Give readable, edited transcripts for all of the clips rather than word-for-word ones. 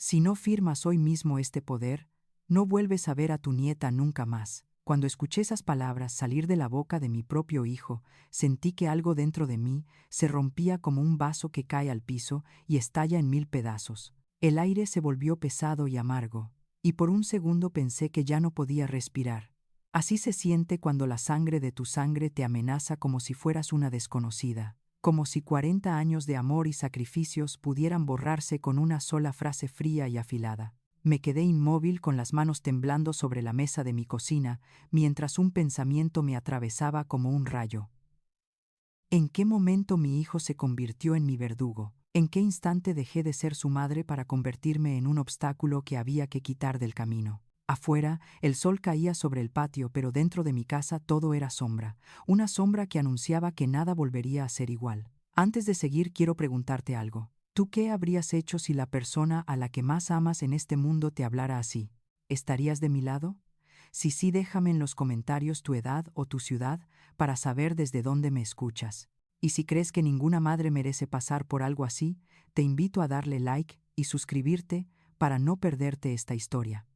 Si no firmas hoy mismo este poder, no vuelves a ver a tu nieta nunca más. Cuando escuché esas palabras salir de la boca de mi propio hijo, sentí que algo dentro de mí se rompía como un vaso que cae al piso y estalla en mil pedazos. El aire se volvió pesado y amargo, y por un segundo pensé que ya no podía respirar. Así se siente cuando la sangre de tu sangre te amenaza como si fueras una desconocida, como si 40 años de amor y sacrificios pudieran borrarse con una sola frase fría y afilada. Me quedé inmóvil con las manos temblando sobre la mesa de mi cocina, mientras un pensamiento me atravesaba como un rayo. ¿En qué momento mi hijo se convirtió en mi verdugo? ¿En qué instante dejé de ser su madre para convertirme en un obstáculo que había que quitar del camino? Afuera, el sol caía sobre el patio, pero dentro de mi casa todo era sombra, una sombra que anunciaba que nada volvería a ser igual. Antes de seguir, quiero preguntarte algo. ¿Tú qué habrías hecho si la persona a la que más amas en este mundo te hablara así? ¿Estarías de mi lado? Si sí, déjame en los comentarios tu edad o tu ciudad para saber desde dónde me escuchas. Y si crees que ninguna madre merece pasar por algo así, te invito a darle like y suscribirte para no perderte esta historia.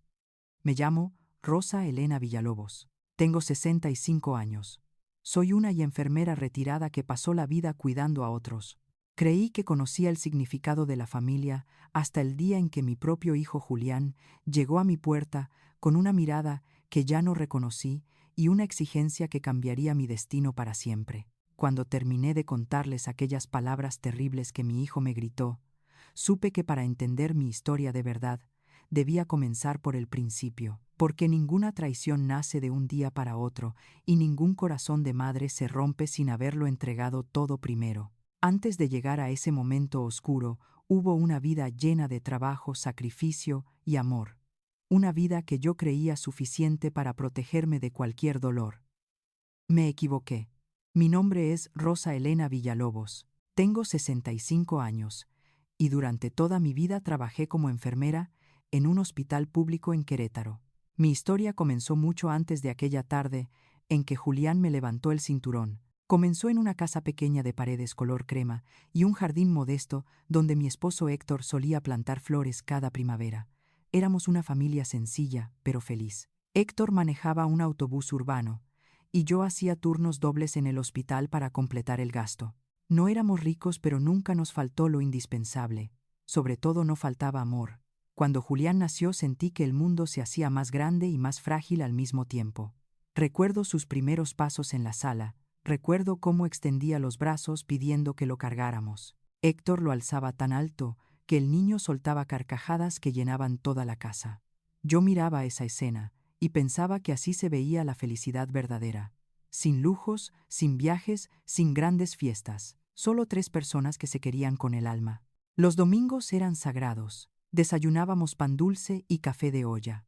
Me llamo Rosa Elena Villalobos. Tengo 65 años. Soy una enfermera retirada que pasó la vida cuidando a otros. Creí que conocía el significado de la familia hasta el día en que mi propio hijo Julián llegó a mi puerta con una mirada que ya no reconocí y una exigencia que cambiaría mi destino para siempre. Cuando terminé de contarles aquellas palabras terribles que mi hijo me gritó, supe que para entender mi historia de verdad, debía comenzar por el principio, porque ninguna traición nace de un día para otro y ningún corazón de madre se rompe sin haberlo entregado todo primero. Antes de llegar a ese momento oscuro, hubo una vida llena de trabajo, sacrificio y amor. Una vida que yo creía suficiente para protegerme de cualquier dolor. Me equivoqué. Mi nombre es Rosa Elena Villalobos. Tengo 65 años y durante toda mi vida trabajé como enfermera en un hospital público en Querétaro. Mi historia comenzó mucho antes de aquella tarde en que Julián me levantó el cinturón. Comenzó en una casa pequeña de paredes color crema y un jardín modesto donde mi esposo Héctor solía plantar flores cada primavera. Éramos una familia sencilla, pero feliz. Héctor manejaba un autobús urbano y yo hacía turnos dobles en el hospital para completar el gasto. No éramos ricos, pero nunca nos faltó lo indispensable. Sobre todo no faltaba amor. Cuando Julián nació sentí que el mundo se hacía más grande y más frágil al mismo tiempo. Recuerdo sus primeros pasos en la sala. Recuerdo cómo extendía los brazos pidiendo que lo cargáramos. Héctor lo alzaba tan alto que el niño soltaba carcajadas que llenaban toda la casa. Yo miraba esa escena y pensaba que así se veía la felicidad verdadera. Sin lujos, sin viajes, sin grandes fiestas. Solo 3 personas que se querían con el alma. Los domingos eran sagrados. Desayunábamos pan dulce y café de olla.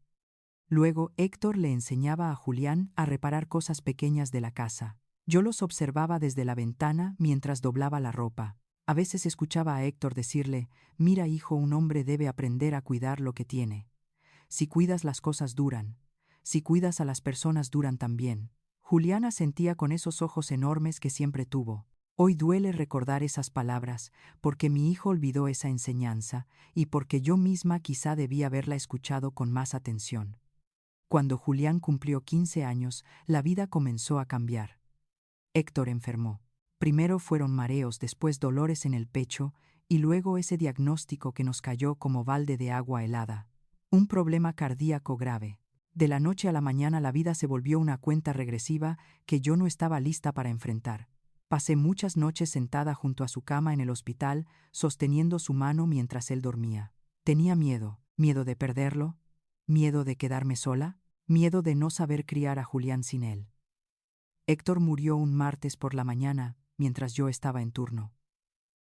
Luego Héctor le enseñaba a Julián a reparar cosas pequeñas de la casa. Yo los observaba desde la ventana mientras doblaba la ropa. A veces escuchaba a Héctor decirle: «Mira, hijo, un hombre debe aprender a cuidar lo que tiene. Si cuidas las cosas duran. Si cuidas a las personas duran también». Julián asentía con esos ojos enormes que siempre tuvo. Hoy duele recordar esas palabras, porque mi hijo olvidó esa enseñanza y porque yo misma quizá debía haberla escuchado con más atención. Cuando Julián cumplió 15 años, la vida comenzó a cambiar. Héctor enfermó. Primero fueron mareos, después dolores en el pecho y luego ese diagnóstico que nos cayó como balde de agua helada. Un problema cardíaco grave. De la noche a la mañana la vida se volvió una cuenta regresiva que yo no estaba lista para enfrentar. Pasé muchas noches sentada junto a su cama en el hospital, sosteniendo su mano mientras él dormía. Tenía miedo, miedo de perderlo, miedo de quedarme sola, miedo de no saber criar a Julián sin él. Héctor murió un martes por la mañana, mientras yo estaba en turno.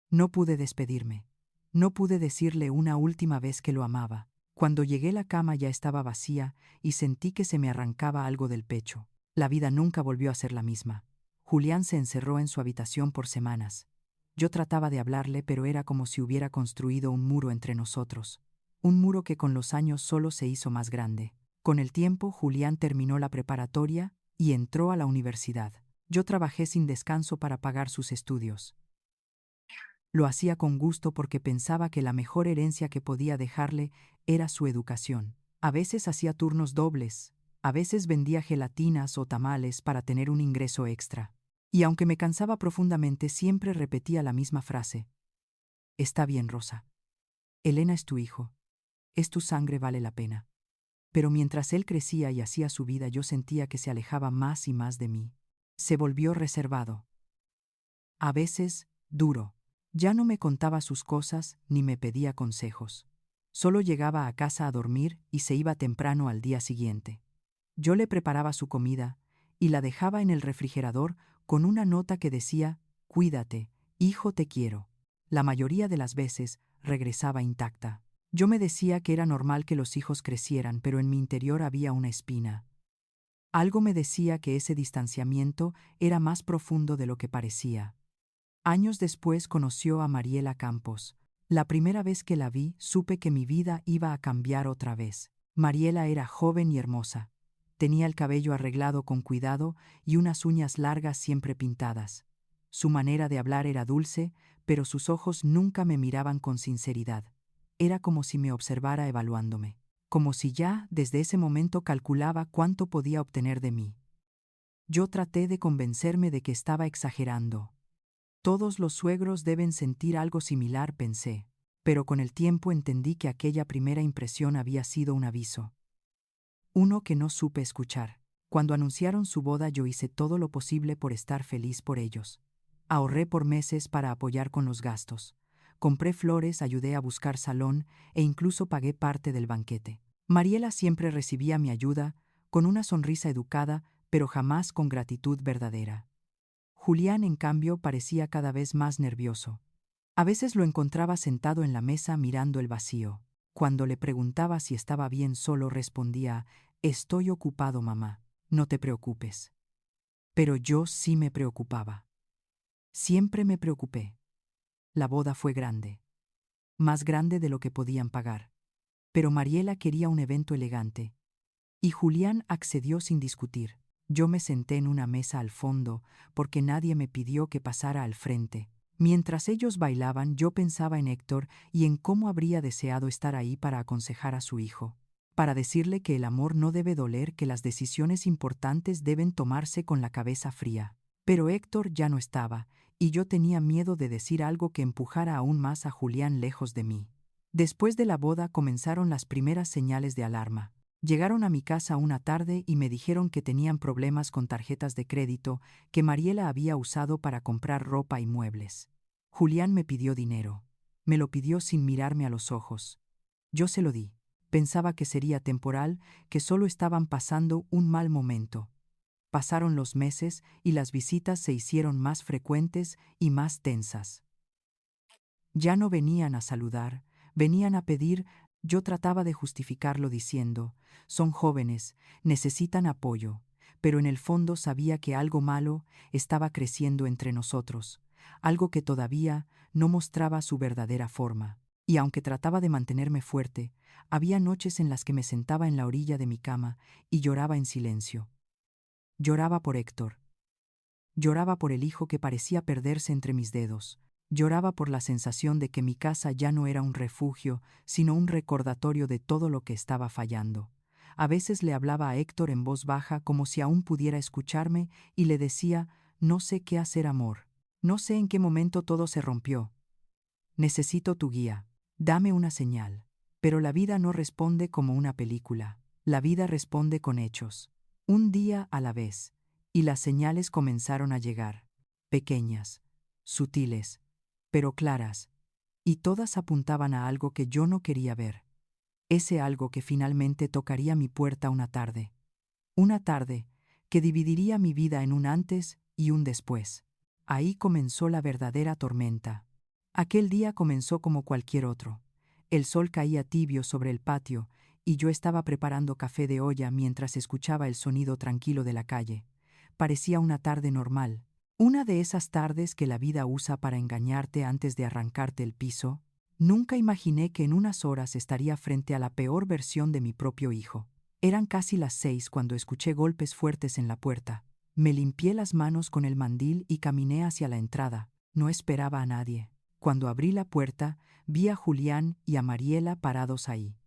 No pude despedirme. No pude decirle una última vez que lo amaba. Cuando llegué la cama ya estaba vacía y sentí que se me arrancaba algo del pecho. La vida nunca volvió a ser la misma. Julián se encerró en su habitación por semanas. Yo trataba de hablarle, pero era como si hubiera construido un muro entre nosotros. Un muro que con los años solo se hizo más grande. Con el tiempo, Julián terminó la preparatoria y entró a la universidad. Yo trabajé sin descanso para pagar sus estudios. Lo hacía con gusto porque pensaba que la mejor herencia que podía dejarle era su educación. A veces hacía turnos dobles, a veces vendía gelatinas o tamales para tener un ingreso extra. Y aunque me cansaba profundamente, siempre repetía la misma frase. Está bien, Rosa. Elena es tu hijo. Es tu sangre, vale la pena. Pero mientras él crecía y hacía su vida, yo sentía que se alejaba más y más de mí. Se volvió reservado. A veces, duro. Ya no me contaba sus cosas ni me pedía consejos. Solo llegaba a casa a dormir y se iba temprano al día siguiente. Yo le preparaba su comida y la dejaba en el refrigerador con una nota que decía: «Cuídate, hijo, te quiero». La mayoría de las veces regresaba intacta. Yo me decía que era normal que los hijos crecieran, pero en mi interior había una espina. Algo me decía que ese distanciamiento era más profundo de lo que parecía. Años después conoció a Mariela Campos. La primera vez que la vi, supe que mi vida iba a cambiar otra vez. Mariela era joven y hermosa. Tenía el cabello arreglado con cuidado y unas uñas largas siempre pintadas. Su manera de hablar era dulce, pero sus ojos nunca me miraban con sinceridad. Era como si me observara evaluándome, como si ya, desde ese momento, calculaba cuánto podía obtener de mí. Yo traté de convencerme de que estaba exagerando. Todos los suegros deben sentir algo similar, pensé, pero con el tiempo entendí que aquella primera impresión había sido un aviso. Uno que no supe escuchar. Cuando anunciaron su boda, yo hice todo lo posible por estar feliz por ellos. Ahorré por meses para apoyar con los gastos. Compré flores, ayudé a buscar salón e incluso pagué parte del banquete. Mariela siempre recibía mi ayuda, con una sonrisa educada, pero jamás con gratitud verdadera. Julián, en cambio, parecía cada vez más nervioso. A veces lo encontraba sentado en la mesa mirando el vacío. Cuando le preguntaba si estaba bien, solo respondía: «Estoy ocupado, mamá, no te preocupes». Pero yo sí me preocupaba. Siempre me preocupé. La boda fue grande, más grande de lo que podían pagar. Pero Mariela quería un evento elegante, y Julián accedió sin discutir. Yo me senté en una mesa al fondo porque nadie me pidió que pasara al frente. Mientras ellos bailaban, yo pensaba en Héctor y en cómo habría deseado estar ahí para aconsejar a su hijo, para decirle que el amor no debe doler, que las decisiones importantes deben tomarse con la cabeza fría. Pero Héctor ya no estaba, y yo tenía miedo de decir algo que empujara aún más a Julián lejos de mí. Después de la boda comenzaron las primeras señales de alarma. Llegaron a mi casa una tarde y me dijeron que tenían problemas con tarjetas de crédito que Mariela había usado para comprar ropa y muebles. Julián me pidió dinero. Me lo pidió sin mirarme a los ojos. Yo se lo di. Pensaba que sería temporal, que solo estaban pasando un mal momento. Pasaron los meses y las visitas se hicieron más frecuentes y más tensas. Ya no venían a saludar, venían a pedir. Yo trataba de justificarlo diciendo: «Son jóvenes, necesitan apoyo», pero en el fondo sabía que algo malo estaba creciendo entre nosotros, algo que todavía no mostraba su verdadera forma. Y aunque trataba de mantenerme fuerte, había noches en las que me sentaba en la orilla de mi cama y lloraba en silencio. Lloraba por Héctor. Lloraba por el hijo que parecía perderse entre mis dedos. Lloraba por la sensación de que mi casa ya no era un refugio, sino un recordatorio de todo lo que estaba fallando. A veces le hablaba a Héctor en voz baja, como si aún pudiera escucharme, y le decía: «No sé qué hacer, amor. No sé en qué momento todo se rompió. Necesito tu guía. Dame una señal». Pero la vida no responde como una película. La vida responde con hechos. Un día a la vez. Y las señales comenzaron a llegar. Pequeñas, sutiles, pero claras. Y todas apuntaban a algo que yo no quería ver. Ese algo que finalmente tocaría mi puerta una tarde. Una tarde que dividiría mi vida en un antes y un después. Ahí comenzó la verdadera tormenta. Aquel día comenzó como cualquier otro. El sol caía tibio sobre el patio y yo estaba preparando café de olla mientras escuchaba el sonido tranquilo de la calle. Parecía una tarde normal. Una de esas tardes que la vida usa para engañarte antes de arrancarte el piso. Nunca imaginé que en unas horas estaría frente a la peor versión de mi propio hijo. Eran casi las 6 cuando escuché golpes fuertes en la puerta. Me limpié las manos con el mandil y caminé hacia la entrada. No esperaba a nadie. Cuando abrí la puerta, vi a Julián y a Mariela parados ahí.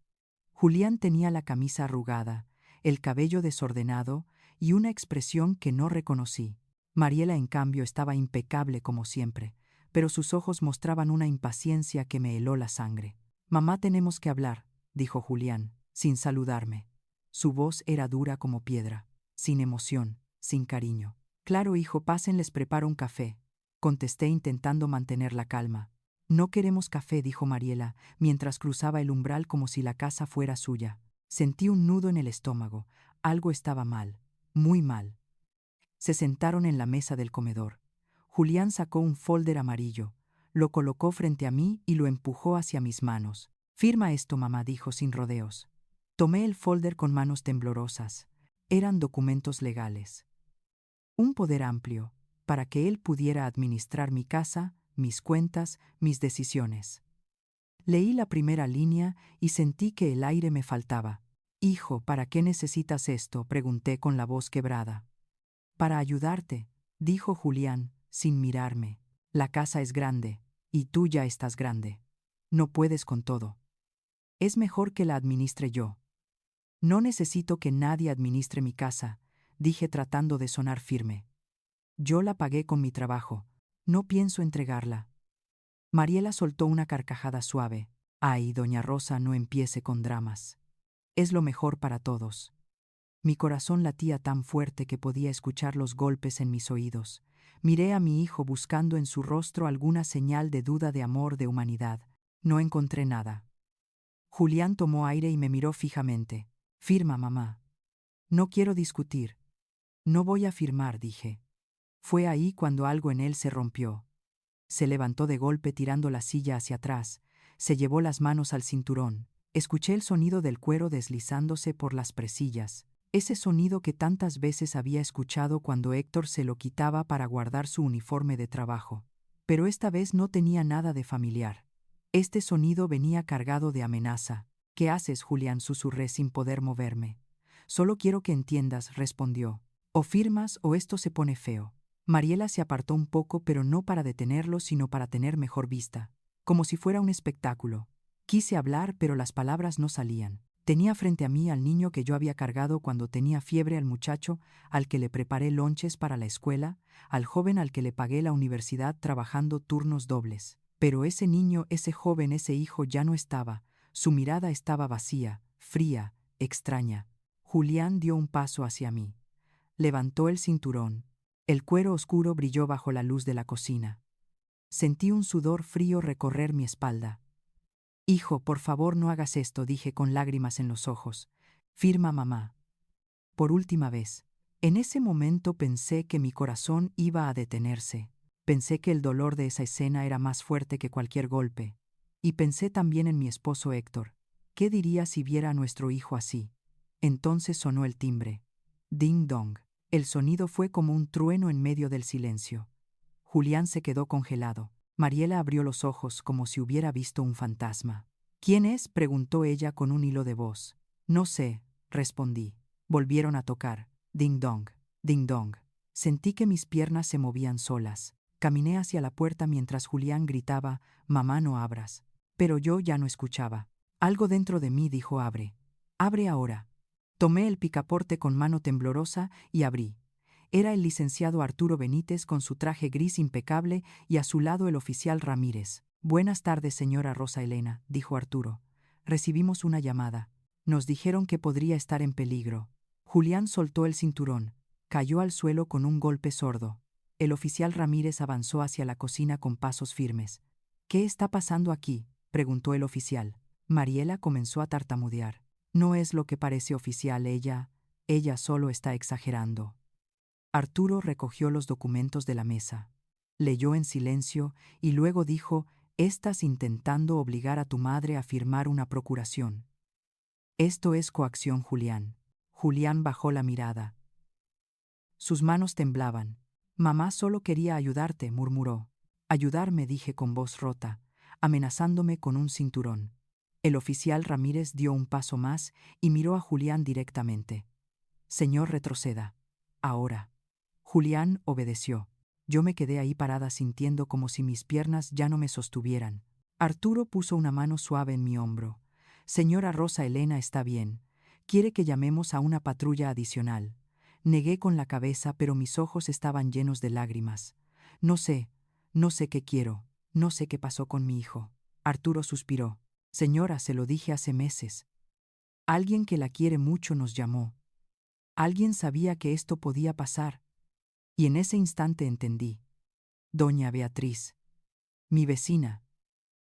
Julián tenía la camisa arrugada, el cabello desordenado y una expresión que no reconocí. Mariela, en cambio, estaba impecable como siempre, pero sus ojos mostraban una impaciencia que me heló la sangre. «Mamá, tenemos que hablar», dijo Julián, sin saludarme. Su voz era dura como piedra, sin emoción, sin cariño. «Claro, hijo, pasen, les preparo un café», contesté intentando mantener la calma. «No queremos café», dijo Mariela, mientras cruzaba el umbral como si la casa fuera suya. Sentí un nudo en el estómago. Algo estaba mal, muy mal. Se sentaron en la mesa del comedor. Julián sacó un folder amarillo, lo colocó frente a mí y lo empujó hacia mis manos. «Firma esto, mamá», dijo sin rodeos. Tomé el folder con manos temblorosas. Eran documentos legales. Un poder amplio, para que él pudiera administrar mi casa, mis cuentas, mis decisiones. Leí la primera línea y sentí que el aire me faltaba. «Hijo, ¿para qué necesitas esto?», pregunté con la voz quebrada. «Para ayudarte», dijo Julián, sin mirarme. «La casa es grande, y tú ya estás grande. No puedes con todo. Es mejor que la administre yo». «No necesito que nadie administre mi casa», dije tratando de sonar firme. «Yo la pagué con mi trabajo. No pienso entregarla». Mariela soltó una carcajada suave. «Ay, doña Rosa, no empiece con dramas. Es lo mejor para todos». Mi corazón latía tan fuerte que podía escuchar los golpes en mis oídos. Miré a mi hijo buscando en su rostro alguna señal de duda, de amor, de humanidad. No encontré nada. Julián tomó aire y me miró fijamente. «Firma, mamá». «No quiero discutir». «No voy a firmar», dije. Fue ahí cuando algo en él se rompió. Se levantó de golpe tirando la silla hacia atrás, se llevó las manos al cinturón. Escuché el sonido del cuero deslizándose por las presillas, ese sonido que tantas veces había escuchado cuando Héctor se lo quitaba para guardar su uniforme de trabajo. Pero esta vez no tenía nada de familiar. Este sonido venía cargado de amenaza. «¿Qué haces, Julián?», susurré sin poder moverme. «Solo quiero que entiendas», respondió. «O firmas o esto se pone feo». Mariela se apartó un poco, pero no para detenerlo, sino para tener mejor vista, como si fuera un espectáculo. Quise hablar, pero las palabras no salían. Tenía frente a mí al niño que yo había cargado cuando tenía fiebre, al muchacho al que le preparé lonches para la escuela, al joven al que le pagué la universidad trabajando turnos dobles. Pero ese niño, ese joven, ese hijo ya no estaba. Su mirada estaba vacía, fría, extraña. Julián dio un paso hacia mí. Levantó el cinturón. El cuero oscuro brilló bajo la luz de la cocina. Sentí un sudor frío recorrer mi espalda. «Hijo, por favor, no hagas esto», dije con lágrimas en los ojos. «Firma, mamá». Por última vez. En ese momento pensé que mi corazón iba a detenerse. Pensé que el dolor de esa escena era más fuerte que cualquier golpe. Y pensé también en mi esposo Héctor. ¿Qué diría si viera a nuestro hijo así? Entonces sonó el timbre. Ding dong. El sonido fue como un trueno en medio del silencio. Julián se quedó congelado. Mariela abrió los ojos como si hubiera visto un fantasma. «¿Quién es?», preguntó ella con un hilo de voz. «No sé», respondí. Volvieron a tocar. Ding dong, ding dong. Sentí que mis piernas se movían solas. Caminé hacia la puerta mientras Julián gritaba: «Mamá, no abras». Pero yo ya no escuchaba. Algo dentro de mí dijo: «Abre. Abre ahora». Tomé el picaporte con mano temblorosa y abrí. Era el licenciado Arturo Benítez con su traje gris impecable y a su lado el oficial Ramírez. «Buenas tardes, señora Rosa Elena», dijo Arturo. «Recibimos una llamada. Nos dijeron que podría estar en peligro». Julián soltó el cinturón. Cayó al suelo con un golpe sordo. El oficial Ramírez avanzó hacia la cocina con pasos firmes. «¿Qué está pasando aquí?», preguntó el oficial. Mariela comenzó a tartamudear. «No es lo que parece, oficial, ella solo está exagerando». Arturo recogió los documentos de la mesa. Leyó en silencio y luego dijo: «Estás intentando obligar a tu madre a firmar una procuración. Esto es coacción, Julián». Julián bajó la mirada. Sus manos temblaban. «Mamá solo quería ayudarte», murmuró. «Ayudarme», dije con voz rota, amenazándome con un cinturón. El oficial Ramírez dio un paso más y miró a Julián directamente. «Señor, retroceda. Ahora». Julián obedeció. Yo me quedé ahí parada sintiendo como si mis piernas ya no me sostuvieran. Arturo puso una mano suave en mi hombro. Señora Rosa Elena está bien. Quiere que llamemos a una patrulla adicional. Negué con la cabeza, pero mis ojos estaban llenos de lágrimas. No sé qué quiero, no sé qué pasó con mi hijo. Arturo suspiró. Señora, se lo dije hace meses. Alguien que la quiere mucho nos llamó. Alguien sabía que esto podía pasar. Y en ese instante entendí. Doña Beatriz. Mi vecina.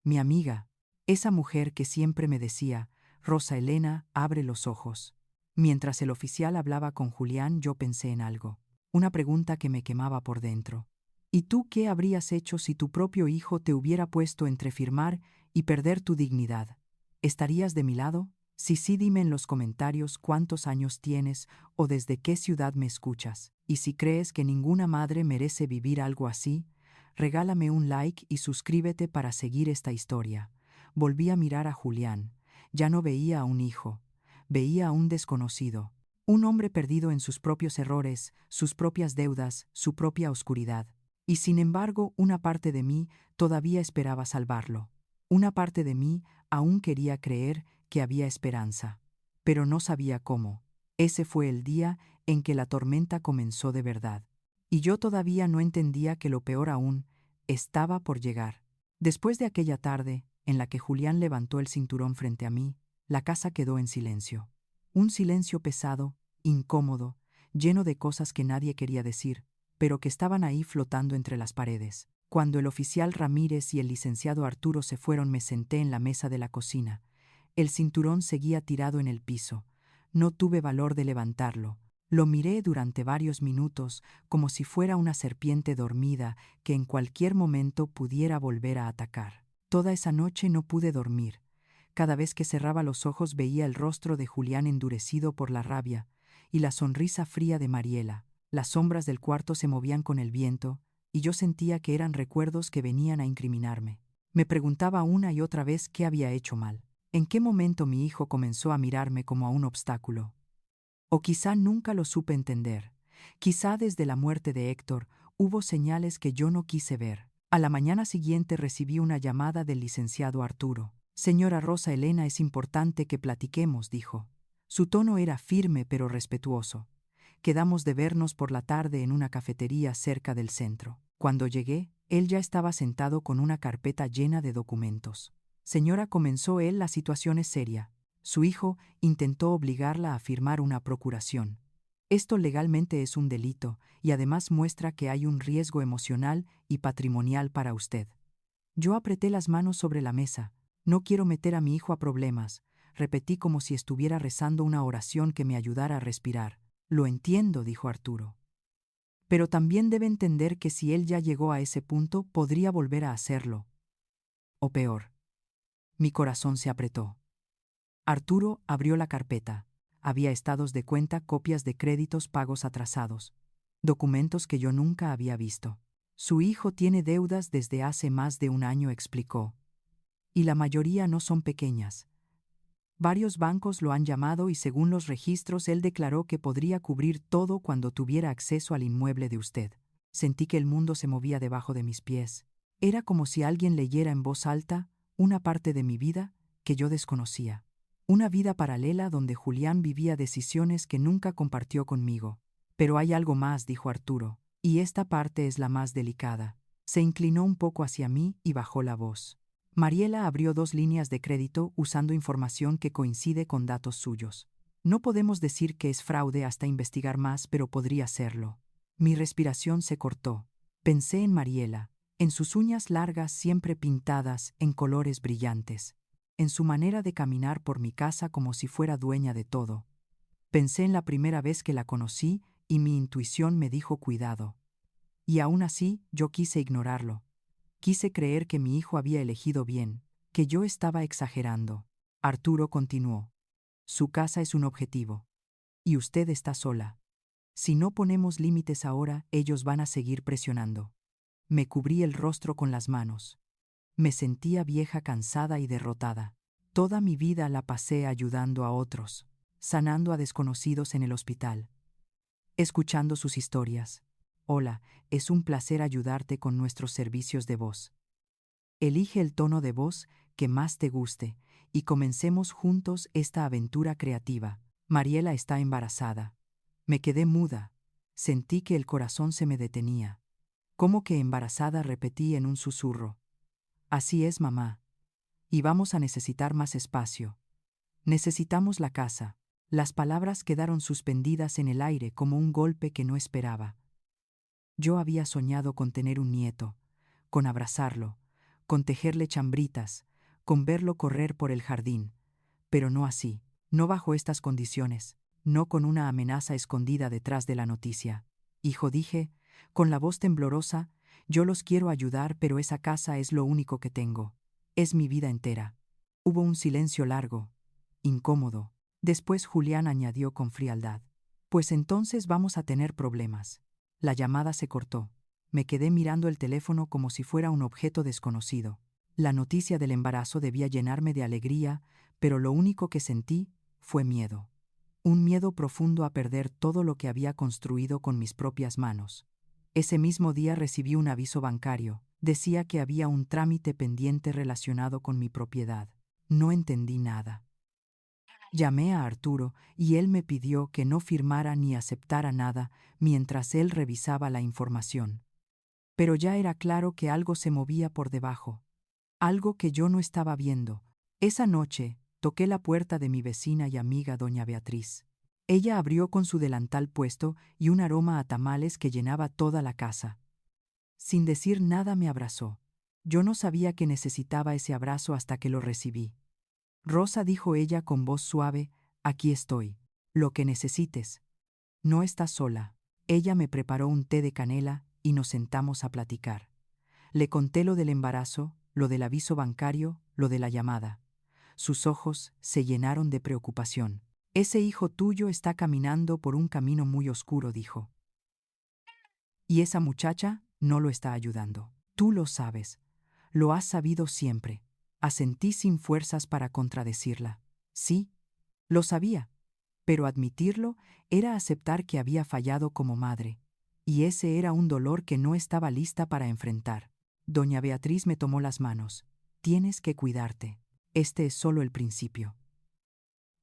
Mi amiga. Esa mujer que siempre me decía, Rosa Elena, abre los ojos. Mientras el oficial hablaba con Julián, yo pensé en algo. Una pregunta que me quemaba por dentro. ¿Y tú qué habrías hecho si tu propio hijo te hubiera puesto entre firmar y perder tu dignidad? ¿Estarías de mi lado? Si sí, dime en los comentarios cuántos años tienes o desde qué ciudad me escuchas. Y si crees que ninguna madre merece vivir algo así, regálame un like y suscríbete para seguir esta historia. Volví a mirar a Julián. Ya no veía a un hijo, veía a un desconocido. Un hombre perdido en sus propios errores, sus propias deudas, su propia oscuridad. Y sin embargo, una parte de mí todavía esperaba salvarlo. Una parte de mí aún quería creer que había esperanza. Pero no sabía cómo. Ese fue el día en que la tormenta comenzó de verdad. Y yo todavía no entendía que lo peor aún estaba por llegar. Después de aquella tarde, en la que Julián levantó el cinturón frente a mí, la casa quedó en silencio. Un silencio pesado, incómodo, lleno de cosas que nadie quería decir, pero que estaban ahí flotando entre las paredes. Cuando el oficial Ramírez y el licenciado Arturo se fueron, me senté en la mesa de la cocina. El cinturón seguía tirado en el piso. No tuve valor de levantarlo. Lo miré durante varios minutos, como si fuera una serpiente dormida que en cualquier momento pudiera volver a atacar. Toda esa noche no pude dormir. Cada vez que cerraba los ojos veía el rostro de Julián endurecido por la rabia y la sonrisa fría de Mariela. Las sombras del cuarto se movían con el viento y yo sentía que eran recuerdos que venían a incriminarme. Me preguntaba una y otra vez qué había hecho mal. ¿En qué momento mi hijo comenzó a mirarme como a un obstáculo? O quizá nunca lo supe entender. Quizá desde la muerte de Héctor hubo señales que yo no quise ver. A la mañana siguiente recibí una llamada del licenciado Arturo. Señora Rosa Elena, es importante que platiquemos, dijo. Su tono era firme pero respetuoso. Quedamos de vernos por la tarde en una cafetería cerca del centro. Cuando llegué, él ya estaba sentado con una carpeta llena de documentos. Señora, comenzó él, la situación es seria. Su hijo intentó obligarla a firmar una procuración. Esto legalmente es un delito y además muestra que hay un riesgo emocional y patrimonial para usted. Yo apreté las manos sobre la mesa. No quiero meter a mi hijo a problemas. Repetí como si estuviera rezando una oración que me ayudara a respirar. Lo entiendo, dijo Arturo. Pero también debe entender que si él ya llegó a ese punto, podría volver a hacerlo. O peor. Mi corazón se apretó. Arturo abrió la carpeta. Había estados de cuenta, copias de créditos, pagos atrasados. Documentos que yo nunca había visto. Su hijo tiene deudas desde hace más de un año, explicó. Y la mayoría no son pequeñas. Varios bancos lo han llamado y según los registros él declaró que podría cubrir todo cuando tuviera acceso al inmueble de usted. Sentí que el mundo se movía debajo de mis pies. Era como si alguien leyera en voz alta una parte de mi vida que yo desconocía. Una vida paralela donde Julián vivía decisiones que nunca compartió conmigo. Pero hay algo más, dijo Arturo, y esta parte es la más delicada. Se inclinó un poco hacia mí y bajó la voz. Mariela abrió 2 líneas de crédito usando información que coincide con datos suyos. No podemos decir que es fraude hasta investigar más, pero podría serlo. Mi respiración se cortó. Pensé en Mariela, en sus uñas largas siempre pintadas en colores brillantes, en su manera de caminar por mi casa como si fuera dueña de todo. Pensé en la primera vez que la conocí y mi intuición me dijo cuidado. Y aún así yo quise ignorarlo. Quise creer que mi hijo había elegido bien, que yo estaba exagerando. Arturo continuó. Su casa es un objetivo. Y usted está sola. Si no ponemos límites ahora, ellos van a seguir presionando. Me cubrí el rostro con las manos. Me sentía vieja, cansada y derrotada. Toda mi vida la pasé ayudando a otros, sanando a desconocidos en el hospital, escuchando sus historias. Hola, es un placer ayudarte con nuestros servicios de voz. Elige el tono de voz que más te guste y comencemos juntos esta aventura creativa. Mariela está embarazada. Me quedé muda. Sentí que el corazón se me detenía. ¿Cómo que embarazada?, repetí en un susurro. Así es, mamá. Y vamos a necesitar más espacio. Necesitamos la casa. Las palabras quedaron suspendidas en el aire como un golpe que no esperaba. Yo había soñado con tener un nieto, con abrazarlo, con tejerle chambritas, con verlo correr por el jardín, pero no así, no bajo estas condiciones, no con una amenaza escondida detrás de la noticia. Hijo, dije, con la voz temblorosa, yo los quiero ayudar, pero esa casa es lo único que tengo. Es mi vida entera. Hubo un silencio largo, incómodo. Después Julián añadió con frialdad: pues entonces vamos a tener problemas. La llamada se cortó. Me quedé mirando el teléfono como si fuera un objeto desconocido. La noticia del embarazo debía llenarme de alegría, pero lo único que sentí fue miedo. Un miedo profundo a perder todo lo que había construido con mis propias manos. Ese mismo día recibí un aviso bancario. Decía que había un trámite pendiente relacionado con mi propiedad. No entendí nada. Llamé a Arturo y él me pidió que no firmara ni aceptara nada mientras él revisaba la información. Pero ya era claro que algo se movía por debajo, algo que yo no estaba viendo. Esa noche toqué la puerta de mi vecina y amiga doña Beatriz. Ella abrió con su delantal puesto y un aroma a tamales que llenaba toda la casa. Sin decir nada me abrazó. Yo no sabía que necesitaba ese abrazo hasta que lo recibí. Rosa, dijo ella con voz suave, aquí estoy. Lo que necesites. No estás sola. Ella me preparó un té de canela y nos sentamos a platicar. Le conté lo del embarazo, lo del aviso bancario, lo de la llamada. Sus ojos se llenaron de preocupación. Ese hijo tuyo está caminando por un camino muy oscuro, dijo. Y esa muchacha no lo está ayudando. Tú lo sabes. Lo has sabido siempre. Asentí sin fuerzas para contradecirla. Sí, lo sabía, pero admitirlo era aceptar que había fallado como madre, y ese era un dolor que no estaba lista para enfrentar. Doña Beatriz me tomó las manos. Tienes que cuidarte. Este es solo el principio.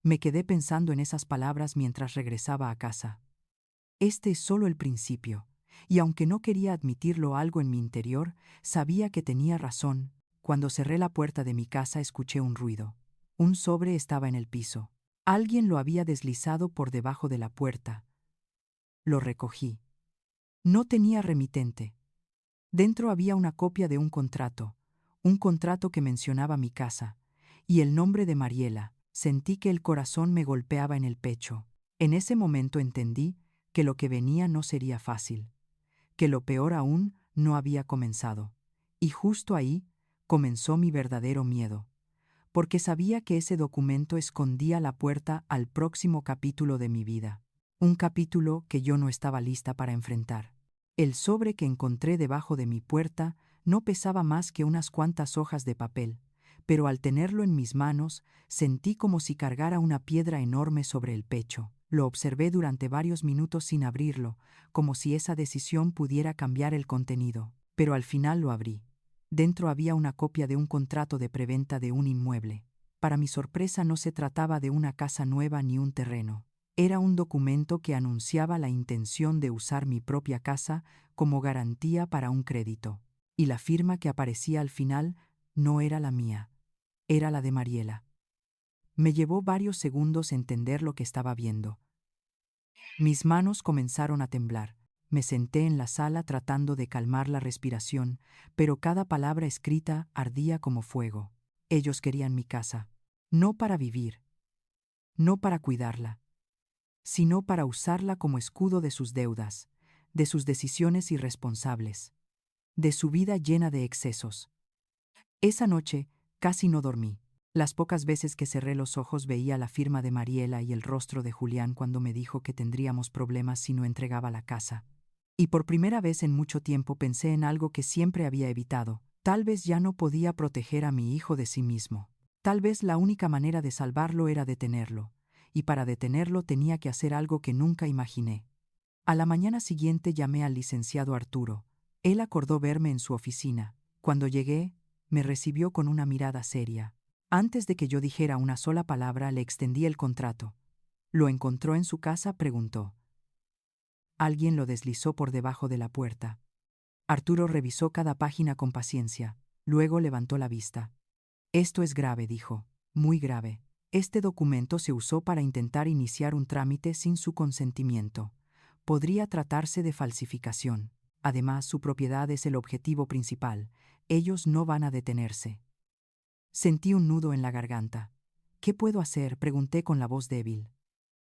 Me quedé pensando en esas palabras mientras regresaba a casa. Este es solo el principio, y aunque no quería admitirlo, algo en mi interior sabía que tenía razón. Cuando cerré la puerta de mi casa escuché un ruido. Un sobre estaba en el piso. Alguien lo había deslizado por debajo de la puerta. Lo recogí. No tenía remitente. Dentro había una copia de un contrato que mencionaba mi casa, y el nombre de Mariela. Sentí que el corazón me golpeaba en el pecho. En ese momento entendí que lo que venía no sería fácil, que lo peor aún no había comenzado. Y justo ahí comenzó mi verdadero miedo, porque sabía que ese documento escondía la puerta al próximo capítulo de mi vida, un capítulo que yo no estaba lista para enfrentar. El sobre que encontré debajo de mi puerta no pesaba más que unas cuantas hojas de papel, pero al tenerlo en mis manos sentí como si cargara una piedra enorme sobre el pecho. Lo observé durante varios minutos sin abrirlo, como si esa decisión pudiera cambiar el contenido, pero al final lo abrí. Dentro había una copia de un contrato de preventa de un inmueble. Para mi sorpresa no se trataba de una casa nueva ni un terreno. Era un documento que anunciaba la intención de usar mi propia casa como garantía para un crédito. Y la firma que aparecía al final no era la mía, era la de Mariela. Me llevó varios segundos entender lo que estaba viendo. Mis manos comenzaron a temblar. Me senté en la sala tratando de calmar la respiración, pero cada palabra escrita ardía como fuego. Ellos querían mi casa, no para vivir, no para cuidarla, sino para usarla como escudo de sus deudas, de sus decisiones irresponsables, de su vida llena de excesos. Esa noche casi no dormí. Las pocas veces que cerré los ojos veía la firma de Mariela y el rostro de Julián cuando me dijo que tendríamos problemas si no entregaba la casa. Y por primera vez en mucho tiempo pensé en algo que siempre había evitado. Tal vez ya no podía proteger a mi hijo de sí mismo. Tal vez la única manera de salvarlo era detenerlo. Y para detenerlo tenía que hacer algo que nunca imaginé. A la mañana siguiente llamé al licenciado Arturo. Él acordó verme en su oficina. Cuando llegué, me recibió con una mirada seria. Antes de que yo dijera una sola palabra, le extendí el contrato. ¿Lo encontró en su casa?, preguntó. Alguien lo deslizó por debajo de la puerta. Arturo revisó cada página con paciencia. Luego levantó la vista. Esto es grave, dijo. Muy grave. Este documento se usó para intentar iniciar un trámite sin su consentimiento. Podría tratarse de falsificación. Además, su propiedad es el objetivo principal. Ellos no van a detenerse. Sentí un nudo en la garganta. ¿Qué puedo hacer?, pregunté con la voz débil.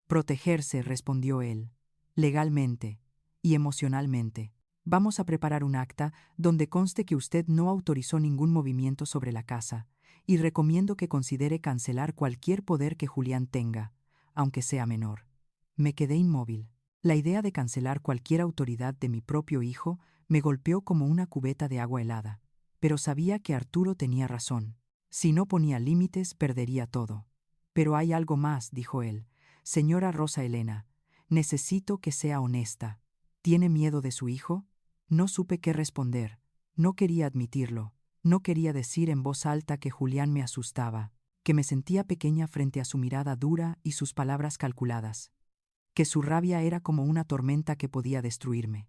Protegerse, respondió él. Legalmente y emocionalmente. Vamos a preparar un acta donde conste que usted no autorizó ningún movimiento sobre la casa, y recomiendo que considere cancelar cualquier poder que Julián tenga, aunque sea menor. Me quedé inmóvil. La idea de cancelar cualquier autoridad de mi propio hijo me golpeó como una cubeta de agua helada. Pero sabía que Arturo tenía razón. Si no ponía límites, perdería todo. Pero hay algo más, dijo él. Señora Rosa Elena, necesito que sea honesta. ¿Tiene miedo de su hijo? No supe qué responder. No quería admitirlo. No quería decir en voz alta que Julián me asustaba, que me sentía pequeña frente a su mirada dura y sus palabras calculadas, que su rabia era como una tormenta que podía destruirme.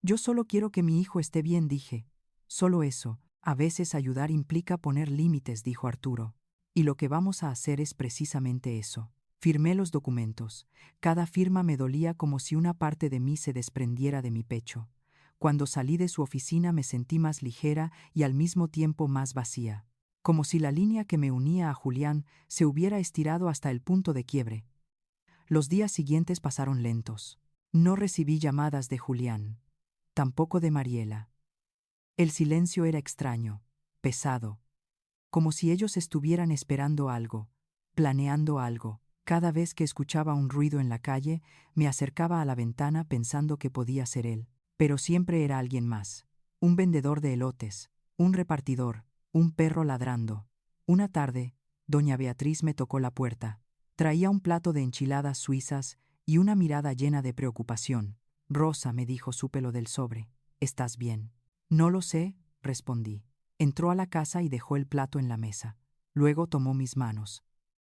Yo solo quiero que mi hijo esté bien, dije. Solo eso. A veces ayudar implica poner límites, dijo Arturo. Y lo que vamos a hacer es precisamente eso. Firmé los documentos. Cada firma me dolía como si una parte de mí se desprendiera de mi pecho. Cuando salí de su oficina me sentí más ligera y al mismo tiempo más vacía, como si la línea que me unía a Julián se hubiera estirado hasta el punto de quiebre. Los días siguientes pasaron lentos. No recibí llamadas de Julián, tampoco de Mariela. El silencio era extraño, pesado, como si ellos estuvieran esperando algo, planeando algo. Cada vez que escuchaba un ruido en la calle, me acercaba a la ventana pensando que podía ser él, pero siempre era alguien más. Un vendedor de elotes, un repartidor, un perro ladrando. Una tarde, doña Beatriz me tocó la puerta. Traía un plato de enchiladas suizas y una mirada llena de preocupación. Rosa, me dijo, supe lo del sobre. ¿Estás bien? No lo sé, respondí. Entró a la casa y dejó el plato en la mesa. Luego tomó mis manos.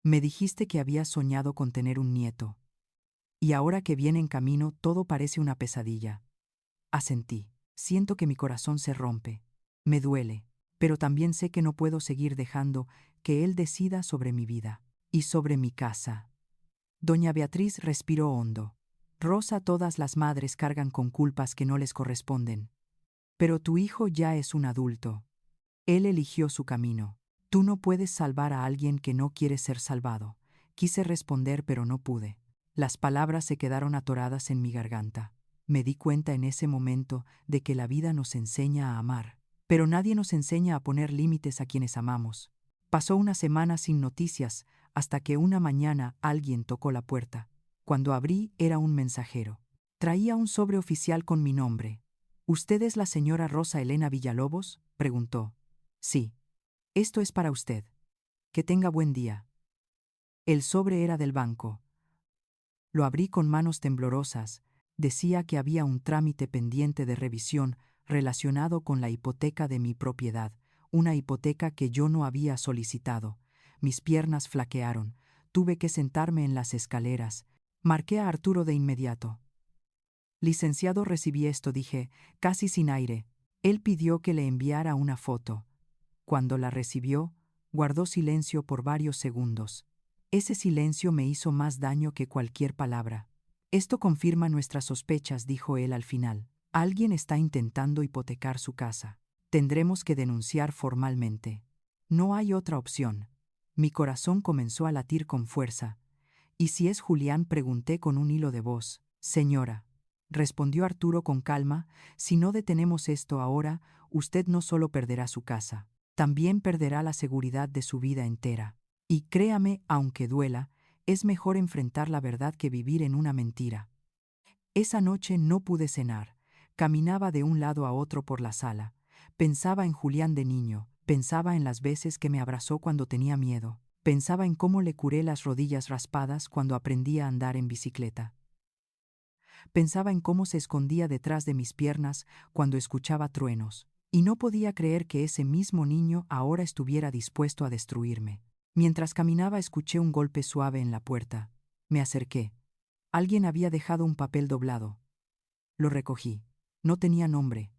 Me dijiste que habías soñado con tener un nieto. Y ahora que viene en camino todo parece una pesadilla. Asentí. Siento que mi corazón se rompe. Me duele, pero también sé que no puedo seguir dejando que él decida sobre mi vida y sobre mi casa. Doña Beatriz respiró hondo. Rosa, todas las madres cargan con culpas que no les corresponden. Pero tu hijo ya es un adulto. Él eligió su camino. Tú no puedes salvar a alguien que no quiere ser salvado. Quise responder, pero no pude. Las palabras se quedaron atoradas en mi garganta. Me di cuenta en ese momento de que la vida nos enseña a amar, pero nadie nos enseña a poner límites a quienes amamos. Pasó una semana sin noticias, hasta que una mañana alguien tocó la puerta. Cuando abrí, era un mensajero. Traía un sobre oficial con mi nombre. ¿Usted es la señora Rosa Elena Villalobos?, preguntó. Sí. Esto es para usted. Que tenga buen día. El sobre era del banco. Lo abrí con manos temblorosas. Decía que había un trámite pendiente de revisión relacionado con la hipoteca de mi propiedad, una hipoteca que yo no había solicitado. Mis piernas flaquearon. Tuve que sentarme en las escaleras. Marqué a Arturo de inmediato. Licenciado, recibí esto, dije, casi sin aire. Él pidió que le enviara una foto. Cuando la recibió, guardó silencio por varios segundos. Ese silencio me hizo más daño que cualquier palabra. Esto confirma nuestras sospechas, dijo él al final. Alguien está intentando hipotecar su casa. Tendremos que denunciar formalmente. No hay otra opción. Mi corazón comenzó a latir con fuerza. ¿Y si es Julián?, pregunté con un hilo de voz. Señora, respondió Arturo con calma, si no detenemos esto ahora, usted no solo perderá su casa, también perderá la seguridad de su vida entera. Y créame, aunque duela, es mejor enfrentar la verdad que vivir en una mentira. Esa noche no pude cenar. Caminaba de un lado a otro por la sala. Pensaba en Julián de niño, pensaba en las veces que me abrazó cuando tenía miedo, Pensaba en cómo le curé las rodillas raspadas cuando aprendí a andar en bicicleta. Pensaba en cómo se escondía detrás de mis piernas cuando escuchaba truenos, y no podía creer que ese mismo niño ahora estuviera dispuesto a destruirme. Mientras caminaba escuché un golpe suave en la puerta. Me acerqué. Alguien había dejado un papel doblado. Lo recogí. No tenía nombre,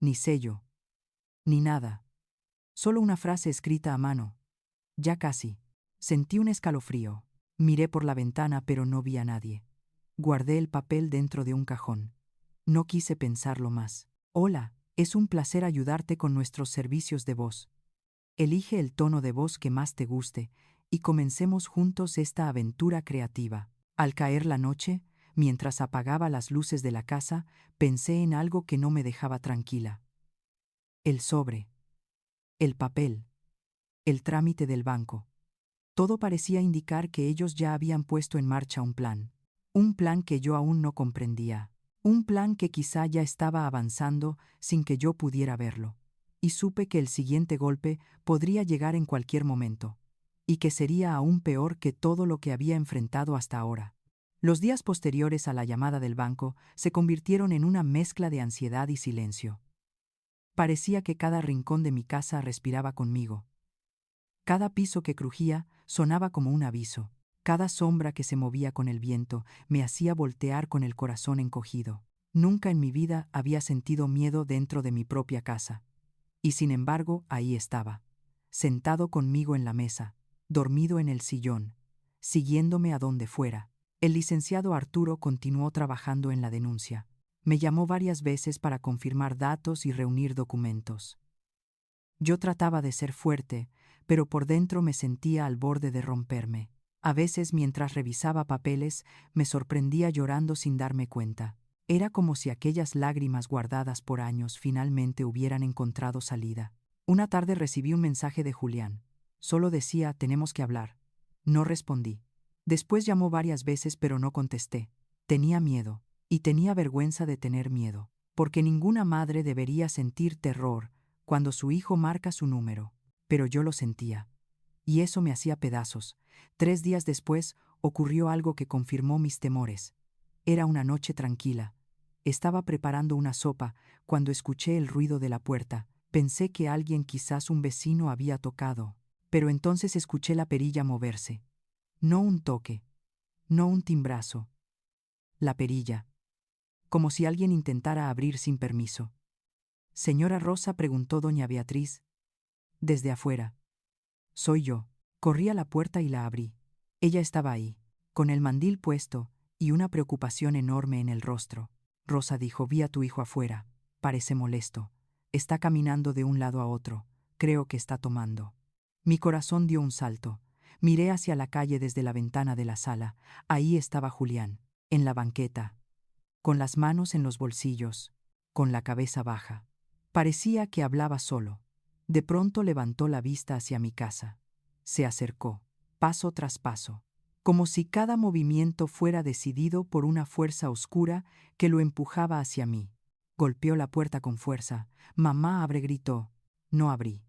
ni sello, ni nada. Solo una frase escrita a mano. Ya casi. Sentí un escalofrío. Miré por la ventana, pero no vi a nadie. Guardé el papel dentro de un cajón. No quise pensarlo más. Hola, es un placer ayudarte con nuestros servicios de voz. Elige el tono de voz que más te guste y comencemos juntos esta aventura creativa. Al caer la noche, mientras apagaba las luces de la casa, pensé en algo que no me dejaba tranquila. El sobre, el papel, el trámite del banco. Todo parecía indicar que ellos ya habían puesto en marcha un plan. Un plan que yo aún no comprendía. Un plan que quizá ya estaba avanzando sin que yo pudiera verlo. Y supe que el siguiente golpe podría llegar en cualquier momento. Y que sería aún peor que todo lo que había enfrentado hasta ahora. Los días posteriores a la llamada del banco se convirtieron en una mezcla de ansiedad y silencio. Parecía que cada rincón de mi casa respiraba conmigo. Cada piso que crujía sonaba como un aviso. Cada sombra que se movía con el viento me hacía voltear con el corazón encogido. Nunca en mi vida había sentido miedo dentro de mi propia casa. Y sin embargo, ahí estaba, sentado conmigo en la mesa, dormido en el sillón, siguiéndome a donde fuera. El licenciado Arturo continuó trabajando en la denuncia. Me llamó varias veces para confirmar datos y reunir documentos. Yo trataba de ser fuerte, pero por dentro me sentía al borde de romperme. A veces, mientras revisaba papeles, me sorprendía llorando sin darme cuenta. Era como si aquellas lágrimas guardadas por años finalmente hubieran encontrado salida. Una tarde recibí un mensaje de Julián. Solo decía, tenemos que hablar. No respondí. Después llamó varias veces, pero no contesté. Tenía miedo, y tenía vergüenza de tener miedo, porque ninguna madre debería sentir terror cuando su hijo marca su número, pero yo lo sentía. Y eso me hacía pedazos. 3 días después ocurrió algo que confirmó mis temores. Era una noche tranquila. Estaba preparando una sopa cuando escuché el ruido de la puerta. Pensé que alguien, quizás un vecino, había tocado, pero entonces escuché la perilla moverse. No un toque, no un timbrazo. La perilla. Como si alguien intentara abrir sin permiso. Señora Rosa, preguntó doña Beatriz. Desde afuera. Soy yo. Corrí a la puerta y la abrí. Ella estaba ahí, con el mandil puesto y una preocupación enorme en el rostro. Rosa dijo, vi a tu hijo afuera. Parece molesto. Está caminando de un lado a otro. Creo que está tomando. Mi corazón dio un salto. Miré hacia la calle desde la ventana de la sala. Ahí estaba Julián, en la banqueta, con las manos en los bolsillos, con la cabeza baja. Parecía que hablaba solo. De pronto levantó la vista hacia mi casa. Se acercó, paso tras paso, como si cada movimiento fuera decidido por una fuerza oscura que lo empujaba hacia mí. Golpeó la puerta con fuerza. Mamá, abre, gritó. No abrí.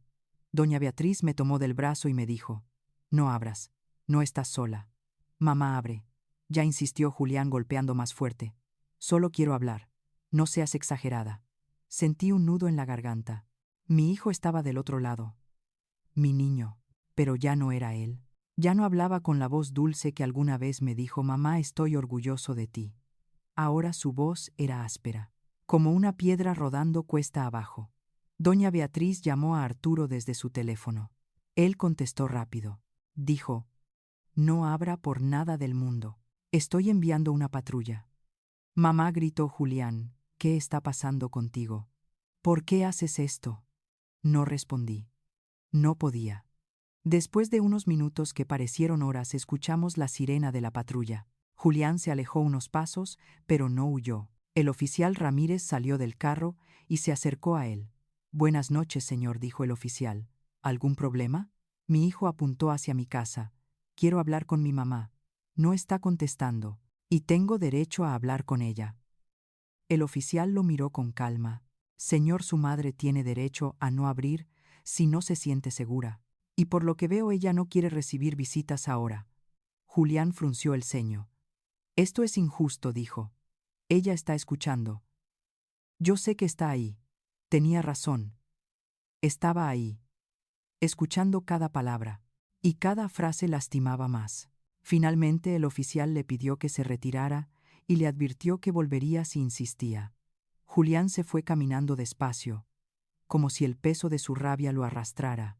Doña Beatriz me tomó del brazo y me dijo, no abras, no estás sola. Mamá, abre. Ya insistió Julián golpeando más fuerte. Solo quiero hablar. No seas exagerada. Sentí un nudo en la garganta. Mi hijo estaba del otro lado. Mi niño. Pero ya no era él. Ya no hablaba con la voz dulce que alguna vez me dijo, mamá, estoy orgulloso de ti. Ahora su voz era áspera, como una piedra rodando cuesta abajo. Doña Beatriz llamó a Arturo desde su teléfono. Él contestó rápido. Dijo, no abra por nada del mundo. Estoy enviando una patrulla. Mamá, gritó Julián, ¿qué está pasando contigo? ¿Por qué haces esto? No respondí. No podía. Después de unos minutos que parecieron horas, escuchamos la sirena de la patrulla. Julián se alejó unos pasos, pero no huyó. El oficial Ramírez salió del carro y se acercó a él. Buenas noches, señor, dijo el oficial. ¿Algún problema? Mi hijo apuntó hacia mi casa. Quiero hablar con mi mamá. No está contestando, y tengo derecho a hablar con ella. El oficial lo miró con calma. Señor, su madre tiene derecho a no abrir si no se siente segura. Y por lo que veo ella no quiere recibir visitas ahora. Julián frunció el ceño. Esto es injusto, dijo. Ella está escuchando. Yo sé que está ahí. Tenía razón. Estaba ahí, escuchando cada palabra, y cada frase lastimaba más. Finalmente el oficial le pidió que se retirara y le advirtió que volvería si insistía. Julián se fue caminando despacio, como si el peso de su rabia lo arrastrara.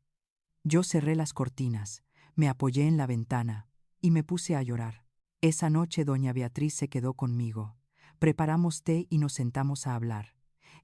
Yo cerré las cortinas, me apoyé en la ventana y me puse a llorar. Esa noche doña Beatriz se quedó conmigo. Preparamos té y nos sentamos a hablar.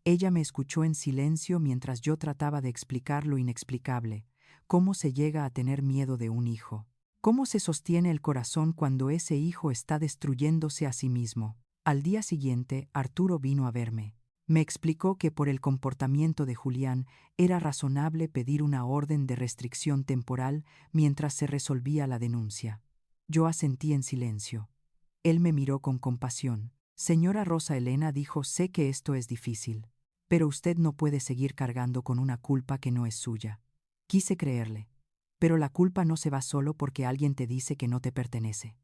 Ella me escuchó en silencio mientras yo trataba de explicar lo inexplicable, cómo se llega a tener miedo de un hijo, cómo se sostiene el corazón cuando ese hijo está destruyéndose a sí mismo. Al día siguiente, Arturo vino a verme. Me explicó que por el comportamiento de Julián era razonable pedir una orden de restricción temporal mientras se resolvía la denuncia. Yo asentí en silencio. Él me miró con compasión. Señora Rosa Elena, dijo, sé que esto es difícil, pero usted no puede seguir cargando con una culpa que no es suya. Quise creerle, pero la culpa no se va solo porque alguien te dice que no te pertenece.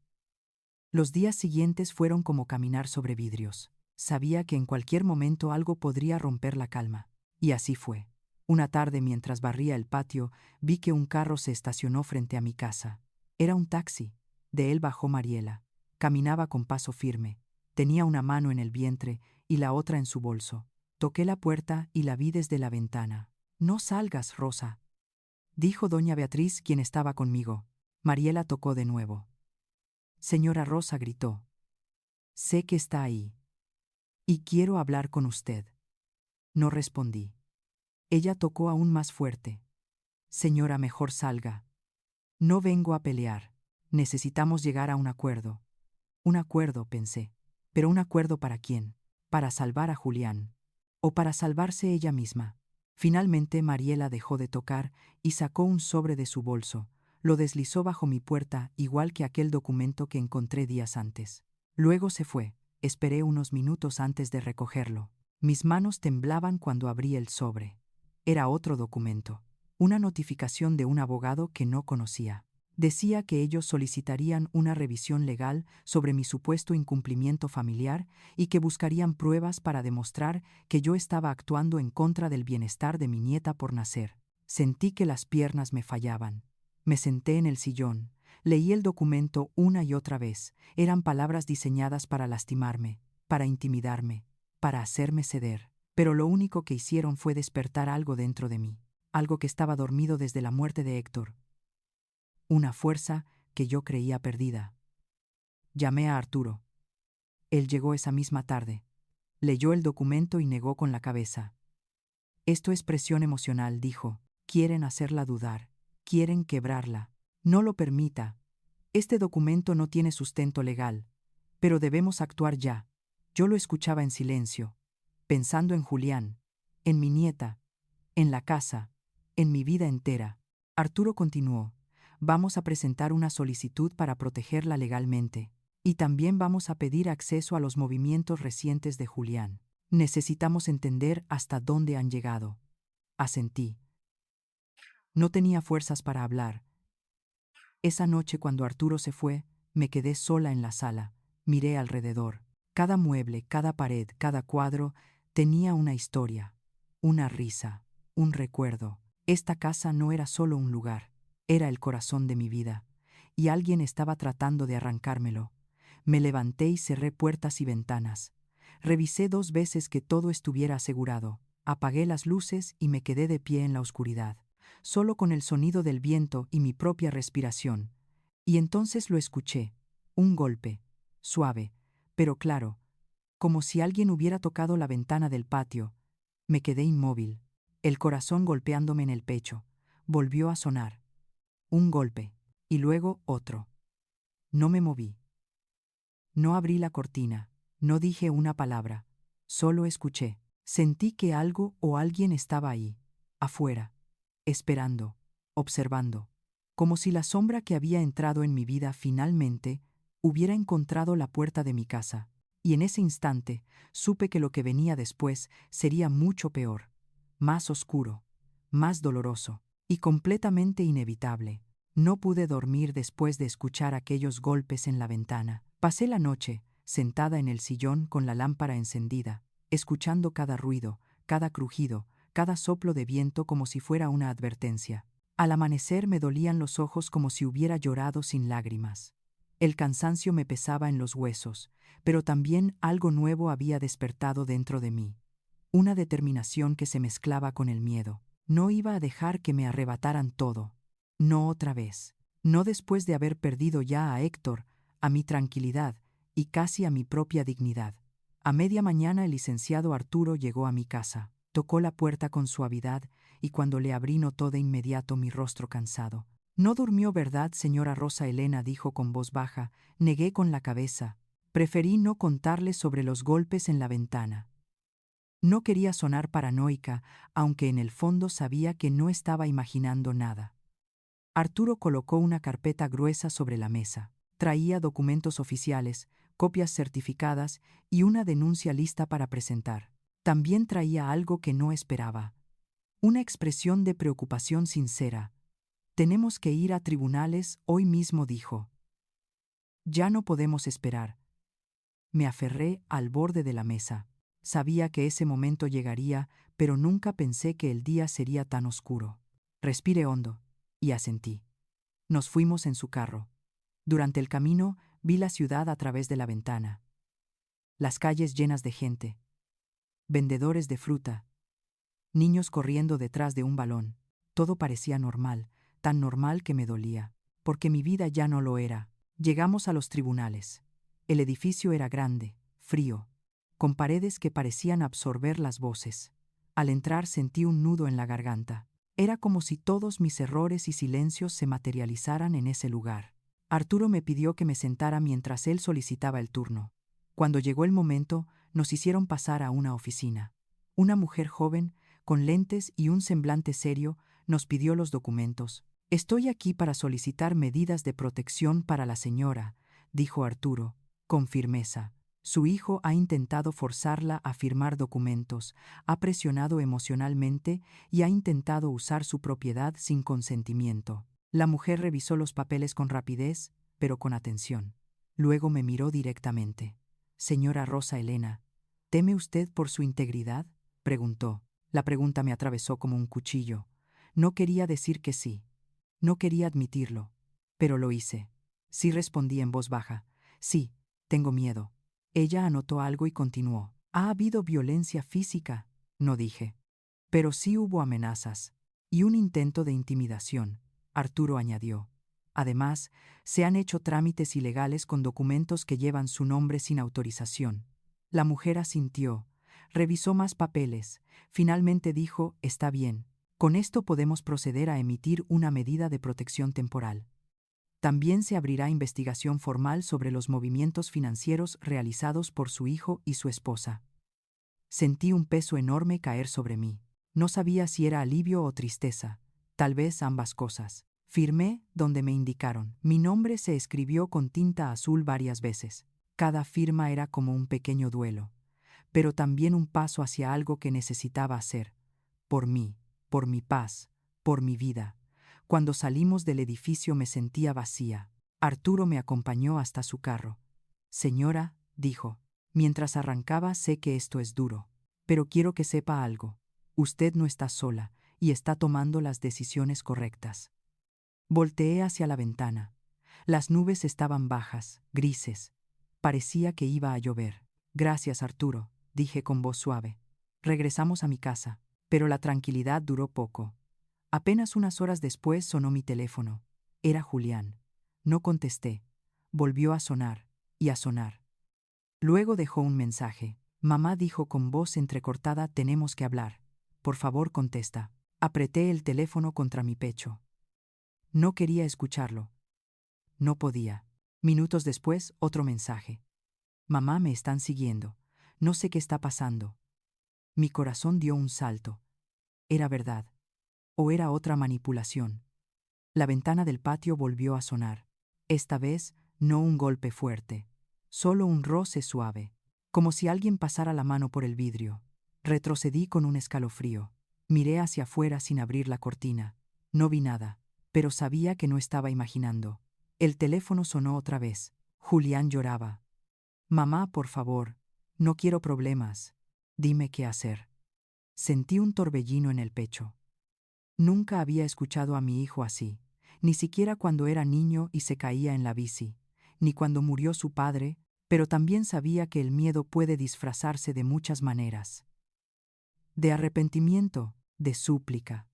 Los días siguientes fueron como caminar sobre vidrios. Sabía que en cualquier momento algo podría romper la calma. Y así fue. Una tarde, mientras barría el patio, vi que un carro se estacionó frente a mi casa. Era un taxi. De él bajó Mariela. Caminaba con paso firme. Tenía una mano en el vientre y la otra en su bolso. Toqué la puerta y la vi desde la ventana. «No salgas, Rosa», dijo doña Beatriz, quien estaba conmigo. Mariela tocó de nuevo. «Señora Rosa», gritó. «Sé que está ahí. Y quiero hablar con usted». No respondí. Ella tocó aún más fuerte. «Señora, mejor salga. No vengo a pelear. Necesitamos llegar a un acuerdo». Un acuerdo, pensé. ¿Pero un acuerdo para quién? ¿Para salvar a Julián? ¿O para salvarse ella misma? Finalmente Mariela dejó de tocar y sacó un sobre de su bolso. Lo deslizó bajo mi puerta, igual que aquel documento que encontré días antes. Luego se fue. Esperé unos minutos antes de recogerlo. Mis manos temblaban cuando abrí el sobre. Era otro documento. Una notificación de un abogado que no conocía. Decía que ellos solicitarían una revisión legal sobre mi supuesto incumplimiento familiar y que buscarían pruebas para demostrar que yo estaba actuando en contra del bienestar de mi nieta por nacer. Sentí que las piernas me fallaban. Me senté en el sillón. Leí el documento una y otra vez. Eran palabras diseñadas para lastimarme, para intimidarme, para hacerme ceder. Pero lo único que hicieron fue despertar algo dentro de mí, algo que estaba dormido desde la muerte de Héctor. Una fuerza que yo creía perdida. Llamé a Arturo. Él llegó esa misma tarde. Leyó el documento y negó con la cabeza. «Esto es presión emocional», dijo. «Quieren hacerla dudar. Quieren quebrarla. No lo permita. Este documento no tiene sustento legal. Pero debemos actuar ya». Yo lo escuchaba en silencio, pensando en Julián, en mi nieta, en la casa, en mi vida entera. Arturo continuó. «Vamos a presentar una solicitud para protegerla legalmente. Y también vamos a pedir acceso a los movimientos recientes de Julián. Necesitamos entender hasta dónde han llegado». Asentí. No tenía fuerzas para hablar. Esa noche, cuando Arturo se fue, me quedé sola en la sala. Miré alrededor. Cada mueble, cada pared, cada cuadro tenía una historia, una risa, un recuerdo. Esta casa no era solo un lugar, era el corazón de mi vida, y alguien estaba tratando de arrancármelo. Me levanté y cerré puertas y ventanas. Revisé 2 veces que todo estuviera asegurado. Apagué las luces y me quedé de pie en la oscuridad, solo con el sonido del viento y mi propia respiración. Y entonces lo escuché, un golpe, suave, pero claro, como si alguien hubiera tocado la ventana del patio. Me quedé inmóvil, el corazón golpeándome en el pecho. Volvió a sonar. Un golpe, y luego otro. No me moví. No abrí la cortina, no dije una palabra, solo escuché. Sentí que algo o alguien estaba ahí, afuera, esperando, observando, como si la sombra que había entrado en mi vida finalmente hubiera encontrado la puerta de mi casa. Y en ese instante supe que lo que venía después sería mucho peor, más oscuro, más doloroso. y completamente inevitable. No pude dormir después de escuchar aquellos golpes en la ventana. Pasé la noche, sentada en el sillón con la lámpara encendida, escuchando cada ruido, cada crujido, cada soplo de viento como si fuera una advertencia. Al amanecer me dolían los ojos como si hubiera llorado sin lágrimas. El cansancio me pesaba en los huesos, pero también algo nuevo había despertado dentro de mí. Una determinación que se mezclaba con el miedo. No iba a dejar que me arrebataran todo. No otra vez. No después de haber perdido ya a Héctor, a mi tranquilidad y casi a mi propia dignidad. A media mañana el licenciado Arturo llegó a mi casa. Tocó la puerta con suavidad y cuando le abrí notó de inmediato mi rostro cansado. «No durmió, ¿verdad, señora Rosa Elena?», dijo con voz baja. Negué con la cabeza. Preferí no contarle sobre los golpes en la ventana. No quería sonar paranoica, aunque en el fondo sabía que no estaba imaginando nada. Arturo colocó una carpeta gruesa sobre la mesa. Traía documentos oficiales, copias certificadas y una denuncia lista para presentar. También traía algo que no esperaba. Una expresión de preocupación sincera. «Tenemos que ir a tribunales hoy mismo», dijo. «Ya no podemos esperar». Me aferré al borde de la mesa. Sabía que ese momento llegaría, pero nunca pensé que el día sería tan oscuro. Respiré hondo y asentí. Nos fuimos en su carro. Durante el camino vi la ciudad a través de la ventana. Las calles llenas de gente. Vendedores de fruta. Niños corriendo detrás de un balón. Todo parecía normal, tan normal que me dolía, porque mi vida ya no lo era. Llegamos a los tribunales. El edificio era grande, frío, con paredes que parecían absorber las voces. Al entrar sentí un nudo en la garganta. Era como si todos mis errores y silencios se materializaran en ese lugar. Arturo me pidió que me sentara mientras él solicitaba el turno. Cuando llegó el momento, nos hicieron pasar a una oficina. Una mujer joven, con lentes y un semblante serio, nos pidió los documentos. «Estoy aquí para solicitar medidas de protección para la señora», dijo Arturo, con firmeza. Su hijo ha intentado forzarla a firmar documentos, ha presionado emocionalmente y ha intentado usar su propiedad sin consentimiento. La mujer revisó los papeles con rapidez, pero con atención. Luego me miró directamente. «Señora Rosa Elena, ¿teme usted por su integridad?», preguntó. La pregunta me atravesó como un cuchillo. No quería decir que sí. No quería admitirlo. Pero lo hice. Sí, respondí en voz baja. «Sí, tengo miedo». Ella anotó algo y continuó. «Ha habido violencia física», no dije. «Pero sí hubo amenazas. Y un intento de intimidación», Arturo añadió. «Además, se han hecho trámites ilegales con documentos que llevan su nombre sin autorización». La mujer asintió. Revisó más papeles. Finalmente dijo: «Está bien. Con esto podemos proceder a emitir una medida de protección temporal. También se abrirá investigación formal sobre los movimientos financieros realizados por su hijo y su esposa». Sentí un peso enorme caer sobre mí. No sabía si era alivio o tristeza, tal vez ambas cosas. Firmé donde me indicaron. Mi nombre se escribió con tinta azul varias veces. Cada firma era como un pequeño duelo, pero también un paso hacia algo que necesitaba hacer. Por mí, por mi paz, por mi vida. Cuando salimos del edificio me sentía vacía. Arturo me acompañó hasta su carro. «Señora», dijo, mientras arrancaba, «sé que esto es duro, pero quiero que sepa algo. Usted no está sola y está tomando las decisiones correctas». Volteé hacia la ventana. Las nubes estaban bajas, grises. Parecía que iba a llover. «Gracias, Arturo», dije con voz suave. Regresamos a mi casa, pero la tranquilidad duró poco. Apenas unas horas después sonó mi teléfono. Era Julián. No contesté. Volvió a sonar, y a sonar. Luego dejó un mensaje. «Mamá», dijo con voz entrecortada, «tenemos que hablar. Por favor, contesta». Apreté el teléfono contra mi pecho. No quería escucharlo. No podía. Minutos después, otro mensaje. «Mamá, me están siguiendo. No sé qué está pasando». Mi corazón dio un salto. ¿Era verdad? ¿O era otra manipulación? La ventana del patio volvió a sonar. Esta vez, no un golpe fuerte, solo un roce suave, como si alguien pasara la mano por el vidrio. Retrocedí con un escalofrío. Miré hacia afuera sin abrir la cortina. No vi nada, pero sabía que no estaba imaginando. El teléfono sonó otra vez. Julián lloraba. Mamá, por favor, no quiero problemas. Dime qué hacer. Sentí un torbellino en el pecho. Nunca había escuchado a mi hijo así, ni siquiera cuando era niño y se caía en la bici, ni cuando murió su padre, pero también sabía que el miedo puede disfrazarse de muchas maneras. De arrepentimiento, de súplica,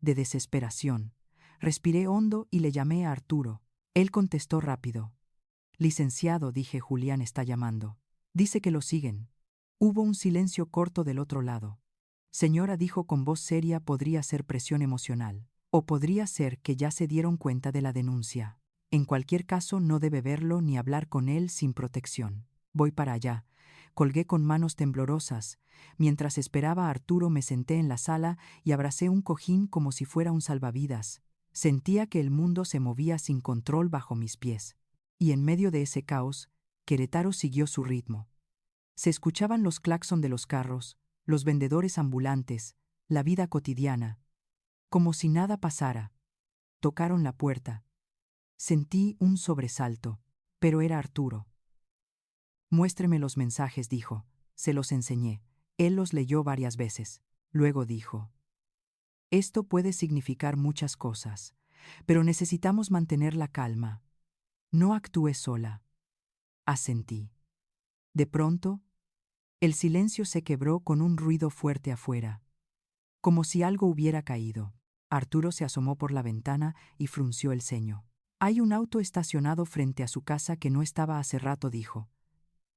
de desesperación. Respiré hondo y le llamé a Arturo. Él contestó rápido. Licenciado, dije, Julián está llamando. Dice que lo siguen. Hubo un silencio corto del otro lado. Señora, dijo con voz seria, podría ser presión emocional. O podría ser que ya se dieron cuenta de la denuncia. En cualquier caso, no debe verlo ni hablar con él sin protección. Voy para allá. Colgué con manos temblorosas. Mientras esperaba a Arturo, me senté en la sala y abracé un cojín como si fuera un salvavidas. Sentía que el mundo se movía sin control bajo mis pies. Y en medio de ese caos, Querétaro siguió su ritmo. Se escuchaban los claxon de los carros, los vendedores ambulantes, la vida cotidiana. Como si nada pasara. Tocaron la puerta. Sentí un sobresalto, pero era Arturo. Muéstreme los mensajes, dijo. Se los enseñé. Él los leyó varias veces. Luego dijo: esto puede significar muchas cosas, pero necesitamos mantener la calma. No actúe sola. Asentí. De pronto, el silencio se quebró con un ruido fuerte afuera, como si algo hubiera caído. Arturo se asomó por la ventana y frunció el ceño. Hay un auto estacionado frente a su casa que no estaba hace rato, dijo.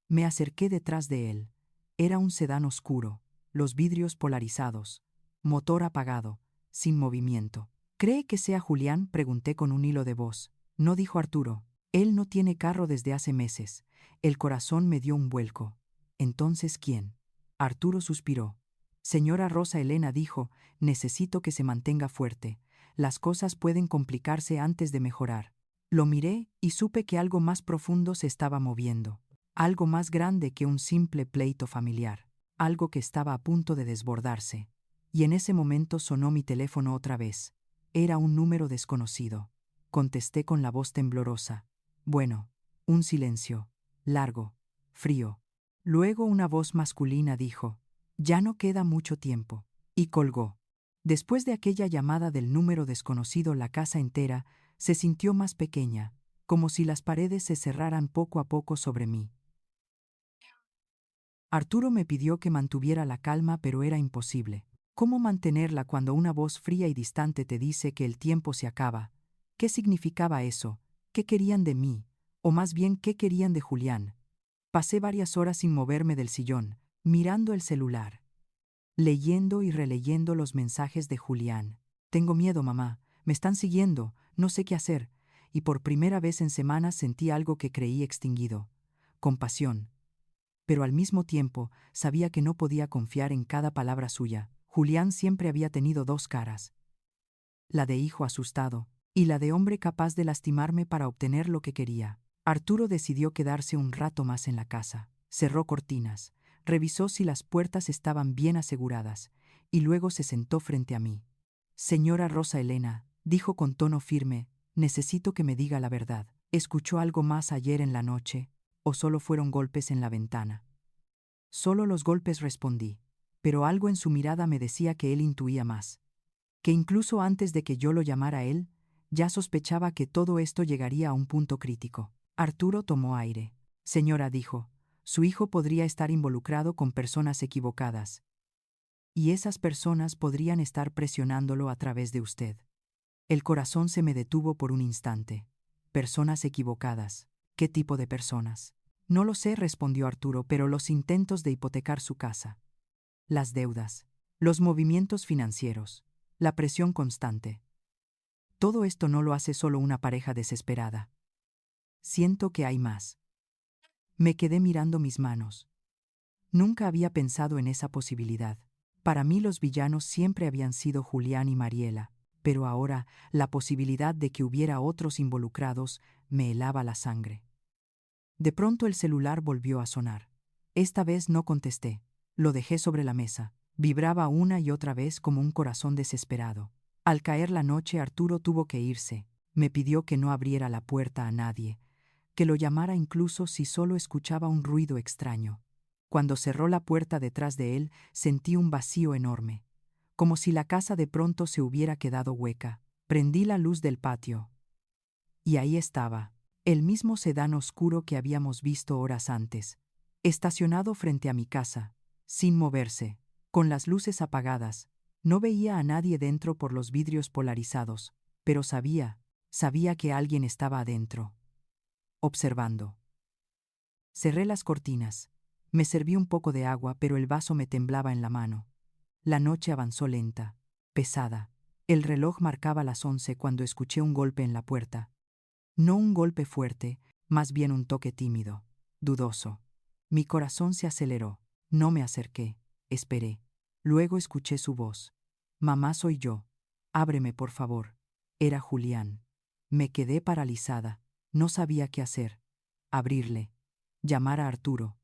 Me acerqué detrás de él. Era un sedán oscuro, los vidrios polarizados, motor apagado, sin movimiento. ¿Cree que sea Julián?, pregunté con un hilo de voz. No, dijo Arturo. Él no tiene carro desde hace meses. El corazón me dio un vuelco. ¿Entonces quién? Arturo suspiró. Señora Rosa Elena, dijo, necesito que se mantenga fuerte. Las cosas pueden complicarse antes de mejorar. Lo miré y supe que algo más profundo se estaba moviendo. Algo más grande que un simple pleito familiar. Algo que estaba a punto de desbordarse. Y en ese momento sonó mi teléfono otra vez. Era un número desconocido. Contesté con la voz temblorosa. Bueno, un silencio. Largo. Frío. Luego una voz masculina dijo: ya no queda mucho tiempo. Y colgó. Después de aquella llamada del número desconocido, la casa entera se sintió más pequeña, como si las paredes se cerraran poco a poco sobre mí. Arturo me pidió que mantuviera la calma, pero era imposible. ¿Cómo mantenerla cuando una voz fría y distante te dice que el tiempo se acaba? ¿Qué significaba eso? ¿Qué querían de mí? O más bien, ¿qué querían de Julián? Pasé varias horas sin moverme del sillón, mirando el celular, leyendo y releyendo los mensajes de Julián. Tengo miedo, mamá. Me están siguiendo. No sé qué hacer. Y por primera vez en semanas sentí algo que creí extinguido. Compasión. Pero al mismo tiempo sabía que no podía confiar en cada palabra suya. Julián siempre había tenido dos caras. La de hijo asustado y la de hombre capaz de lastimarme para obtener lo que quería. Arturo decidió quedarse un rato más en la casa. Cerró cortinas, revisó si las puertas estaban bien aseguradas y luego se sentó frente a mí. Señora Rosa Elena, dijo con tono firme, necesito que me diga la verdad. ¿Escuchó algo más ayer en la noche o solo fueron golpes en la ventana? Solo los golpes, respondí, pero algo en su mirada me decía que él intuía más. Que incluso antes de que yo lo llamara a él, ya sospechaba que todo esto llegaría a un punto crítico. Arturo tomó aire. Señora, dijo, su hijo podría estar involucrado con personas equivocadas. Y esas personas podrían estar presionándolo a través de usted. El corazón se me detuvo por un instante. Personas equivocadas. ¿Qué tipo de personas? No lo sé, respondió Arturo, pero los intentos de hipotecar su casa, las deudas, los movimientos financieros, la presión constante. Todo esto no lo hace solo una pareja desesperada. Siento que hay más. Me quedé mirando mis manos. Nunca había pensado en esa posibilidad. Para mí los villanos siempre habían sido Julián y Mariela, pero ahora la posibilidad de que hubiera otros involucrados me helaba la sangre. De pronto el celular volvió a sonar. Esta vez no contesté. Lo dejé sobre la mesa. Vibraba una y otra vez como un corazón desesperado. Al caer la noche, Arturo tuvo que irse. Me pidió que no abriera la puerta a nadie, que lo llamara incluso si solo escuchaba un ruido extraño. Cuando cerró la puerta detrás de él, sentí un vacío enorme, como si la casa de pronto se hubiera quedado hueca. Prendí la luz del patio. Y ahí estaba, el mismo sedán oscuro que habíamos visto horas antes, estacionado frente a mi casa, sin moverse, con las luces apagadas. No veía a nadie dentro por los vidrios polarizados, pero sabía que alguien estaba adentro, observando. Cerré las cortinas. Me serví un poco de agua, pero el vaso me temblaba en la mano. La noche avanzó lenta, pesada. El reloj marcaba las 11 cuando escuché un golpe en la puerta. No un golpe fuerte, más bien un toque tímido, dudoso. Mi corazón se aceleró. No me acerqué, esperé. Luego escuché su voz. Mamá, soy yo. Ábreme, por favor. Era Julián. Me quedé paralizada. No sabía qué hacer. Abrirle. Llamar a Arturo.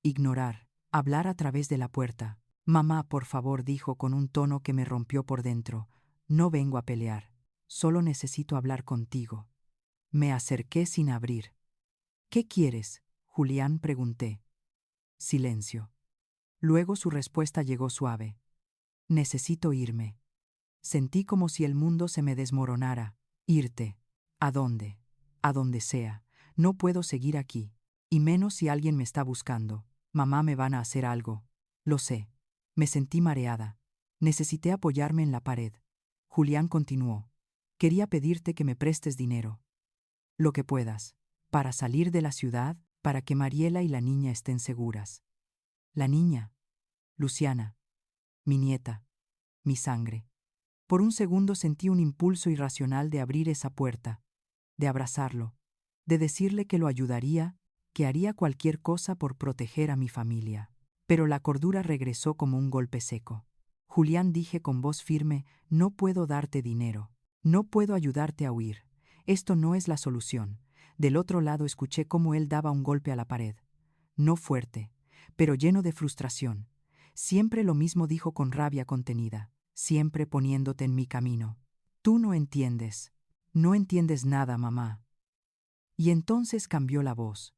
Ignorar. Hablar a través de la puerta. Mamá, por favor, dijo con un tono que me rompió por dentro. No vengo a pelear. Solo necesito hablar contigo. Me acerqué sin abrir. ¿Qué quieres, Julián?, pregunté. Silencio. Luego su respuesta llegó suave. Necesito irme. Sentí como si el mundo se me desmoronara. Irte. ¿A dónde? A donde sea. No puedo seguir aquí. Y menos si alguien me está buscando. Mamá, me van a hacer algo. Lo sé. Me sentí mareada. Necesité apoyarme en la pared. Julián continuó. Quería pedirte que me prestes dinero. Lo que puedas. Para salir de la ciudad, para que Mariela y la niña estén seguras. La niña. Luciana. Mi nieta. Mi sangre. Por un segundo sentí un impulso irracional de abrir esa puerta, de abrazarlo, de decirle que lo ayudaría, que haría cualquier cosa por proteger a mi familia. Pero la cordura regresó como un golpe seco. Julián, dije con voz firme, no puedo darte dinero. No puedo ayudarte a huir. Esto no es la solución. Del otro lado escuché cómo él daba un golpe a la pared. No fuerte, pero lleno de frustración. Siempre lo mismo, dijo con rabia contenida, siempre poniéndote en mi camino. Tú no entiendes. No entiendes nada, mamá. Y entonces cambió la voz.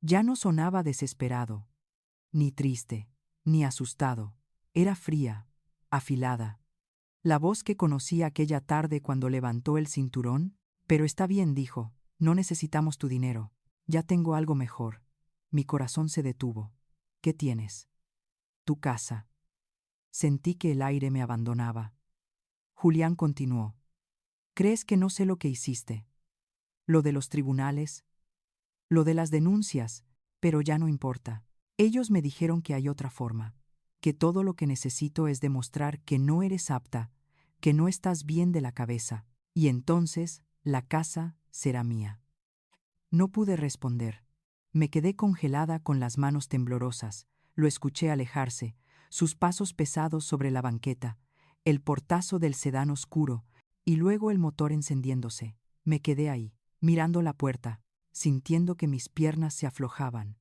Ya no sonaba desesperado, ni triste, ni asustado. Era fría, afilada. La voz que conocí aquella tarde cuando levantó el cinturón. Pero está bien, dijo, no necesitamos tu dinero. Ya tengo algo mejor. Mi corazón se detuvo. ¿Qué tienes? Tu casa. Sentí que el aire me abandonaba. Julián continuó. ¿Crees que no sé lo que hiciste? Lo de los tribunales, lo de las denuncias, pero ya no importa. Ellos me dijeron que hay otra forma, que todo lo que necesito es demostrar que no eres apta, que no estás bien de la cabeza, y entonces la casa será mía. No pude responder. Me quedé congelada con las manos temblorosas. Lo escuché alejarse, sus pasos pesados sobre la banqueta, el portazo del sedán oscuro, y luego el motor encendiéndose. Me quedé ahí, mirando la puerta, sintiendo que mis piernas se aflojaban.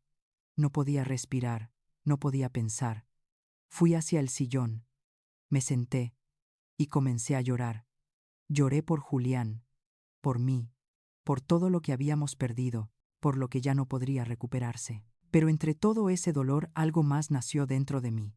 No podía respirar, no podía pensar. Fui hacia el sillón, me senté y comencé a llorar. Lloré por Julián, por mí, por todo lo que habíamos perdido, por lo que ya no podría recuperarse. Pero entre todo ese dolor algo más nació dentro de mí.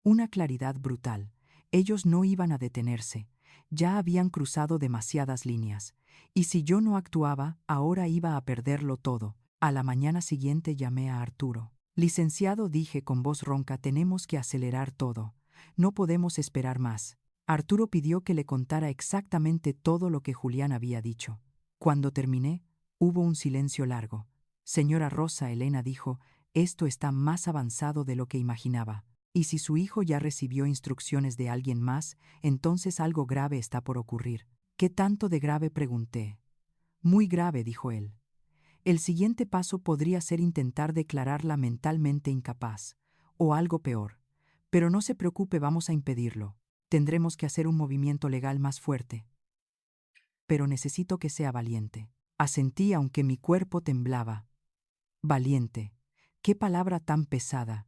Una claridad brutal. Ellos no iban a detenerse. Ya habían cruzado demasiadas líneas. Y si yo no actuaba, ahora iba a perderlo todo. A la mañana siguiente llamé a Arturo. Licenciado, dije con voz ronca, tenemos que acelerar todo. No podemos esperar más. Arturo pidió que le contara exactamente todo lo que Julián había dicho. Cuando terminé, hubo un silencio largo. Señora Rosa Elena, dijo, esto está más avanzado de lo que imaginaba. Y si su hijo ya recibió instrucciones de alguien más, entonces algo grave está por ocurrir. ¿Qué tanto de grave?, pregunté. Muy grave, dijo él. El siguiente paso podría ser intentar declararla mentalmente incapaz, o algo peor. Pero no se preocupe, vamos a impedirlo. Tendremos que hacer un movimiento legal más fuerte. Pero necesito que sea valiente. Asentí aunque mi cuerpo temblaba. Valiente. Qué palabra tan pesada.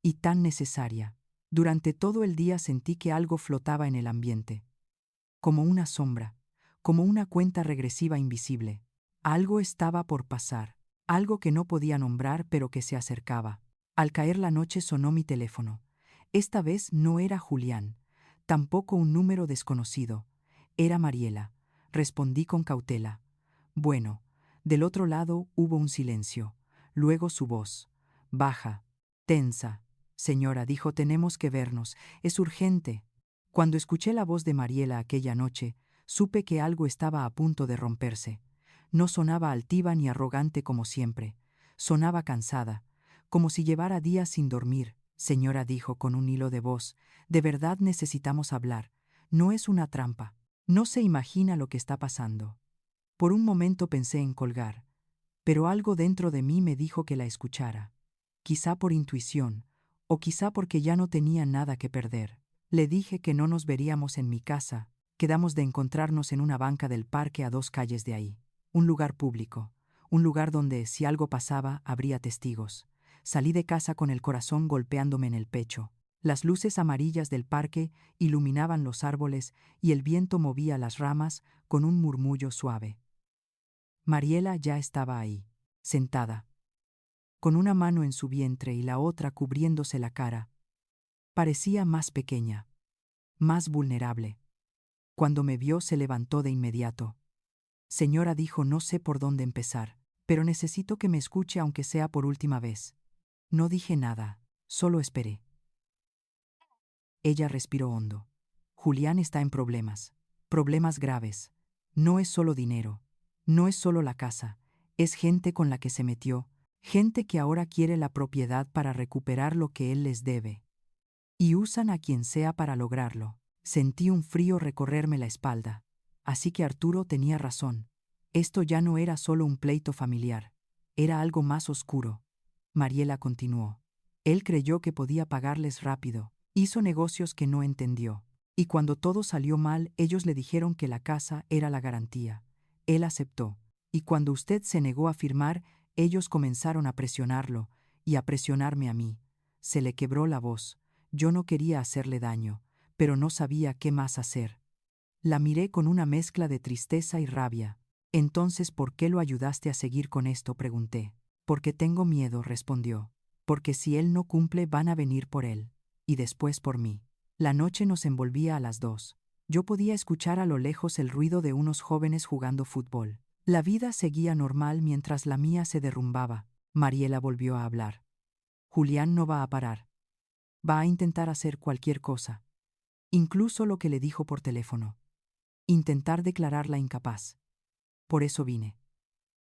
Y tan necesaria. Durante todo el día sentí que algo flotaba en el ambiente. como una sombra, como una cuenta regresiva invisible. Algo estaba por pasar, algo que no podía nombrar pero que se acercaba. Al caer la noche sonó mi teléfono. Esta vez no era Julián, tampoco un número desconocido. Era Mariela. Respondí con cautela. Bueno, del otro lado hubo un silencio. Luego su voz, baja, tensa. Señora, dijo, tenemos que vernos. Es urgente. Cuando escuché la voz de Mariela aquella noche, supe que algo estaba a punto de romperse. No sonaba altiva ni arrogante como siempre. Sonaba cansada, como si llevara días sin dormir. Señora, dijo con un hilo de voz, de verdad necesitamos hablar. No es una trampa. No se imagina lo que está pasando. Por un momento pensé en colgar, pero algo dentro de mí me dijo que la escuchara. Quizá por intuición, o quizá porque ya no tenía nada que perder. Le dije que no nos veríamos en mi casa. Quedamos de encontrarnos en una banca del parque a 2 calles de ahí. Un lugar público, un lugar donde, si algo pasaba, habría testigos. Salí de casa con el corazón golpeándome en el pecho. Las luces amarillas del parque iluminaban los árboles y el viento movía las ramas con un murmullo suave. Mariela ya estaba ahí, sentada, con una mano en su vientre y la otra cubriéndose la cara. Parecía más pequeña, más vulnerable. Cuando me vio se levantó de inmediato. Señora, dijo, no sé por dónde empezar, pero necesito que me escuche aunque sea por última vez. No dije nada, solo esperé. Ella respiró hondo. Julián está en problemas, problemas graves. No es solo dinero, no es solo la casa, es gente con la que se metió, gente que ahora quiere la propiedad para recuperar lo que él les debe. Y usan a quien sea para lograrlo. Sentí un frío recorrerme la espalda. Así que Arturo tenía razón. Esto ya no era solo un pleito familiar, era algo más oscuro. Mariela continuó. Él creyó que podía pagarles rápido, hizo negocios que no entendió. Y cuando todo salió mal, ellos le dijeron que la casa era la garantía. Él aceptó. Y cuando usted se negó a firmar, ellos comenzaron a presionarlo, y a presionarme a mí. Se le quebró la voz. Yo no quería hacerle daño, pero no sabía qué más hacer. La miré con una mezcla de tristeza y rabia. Entonces, ¿por qué lo ayudaste a seguir con esto?, pregunté. Porque tengo miedo, respondió. Porque si él no cumple, van a venir por él. Y después por mí. La noche nos envolvía a las 2. Yo podía escuchar a lo lejos el ruido de unos jóvenes jugando fútbol. La vida seguía normal mientras la mía se derrumbaba. Mariela volvió a hablar. Julián no va a parar. Va a intentar hacer cualquier cosa. Incluso lo que le dijo por teléfono. Intentar declararla incapaz. Por eso vine.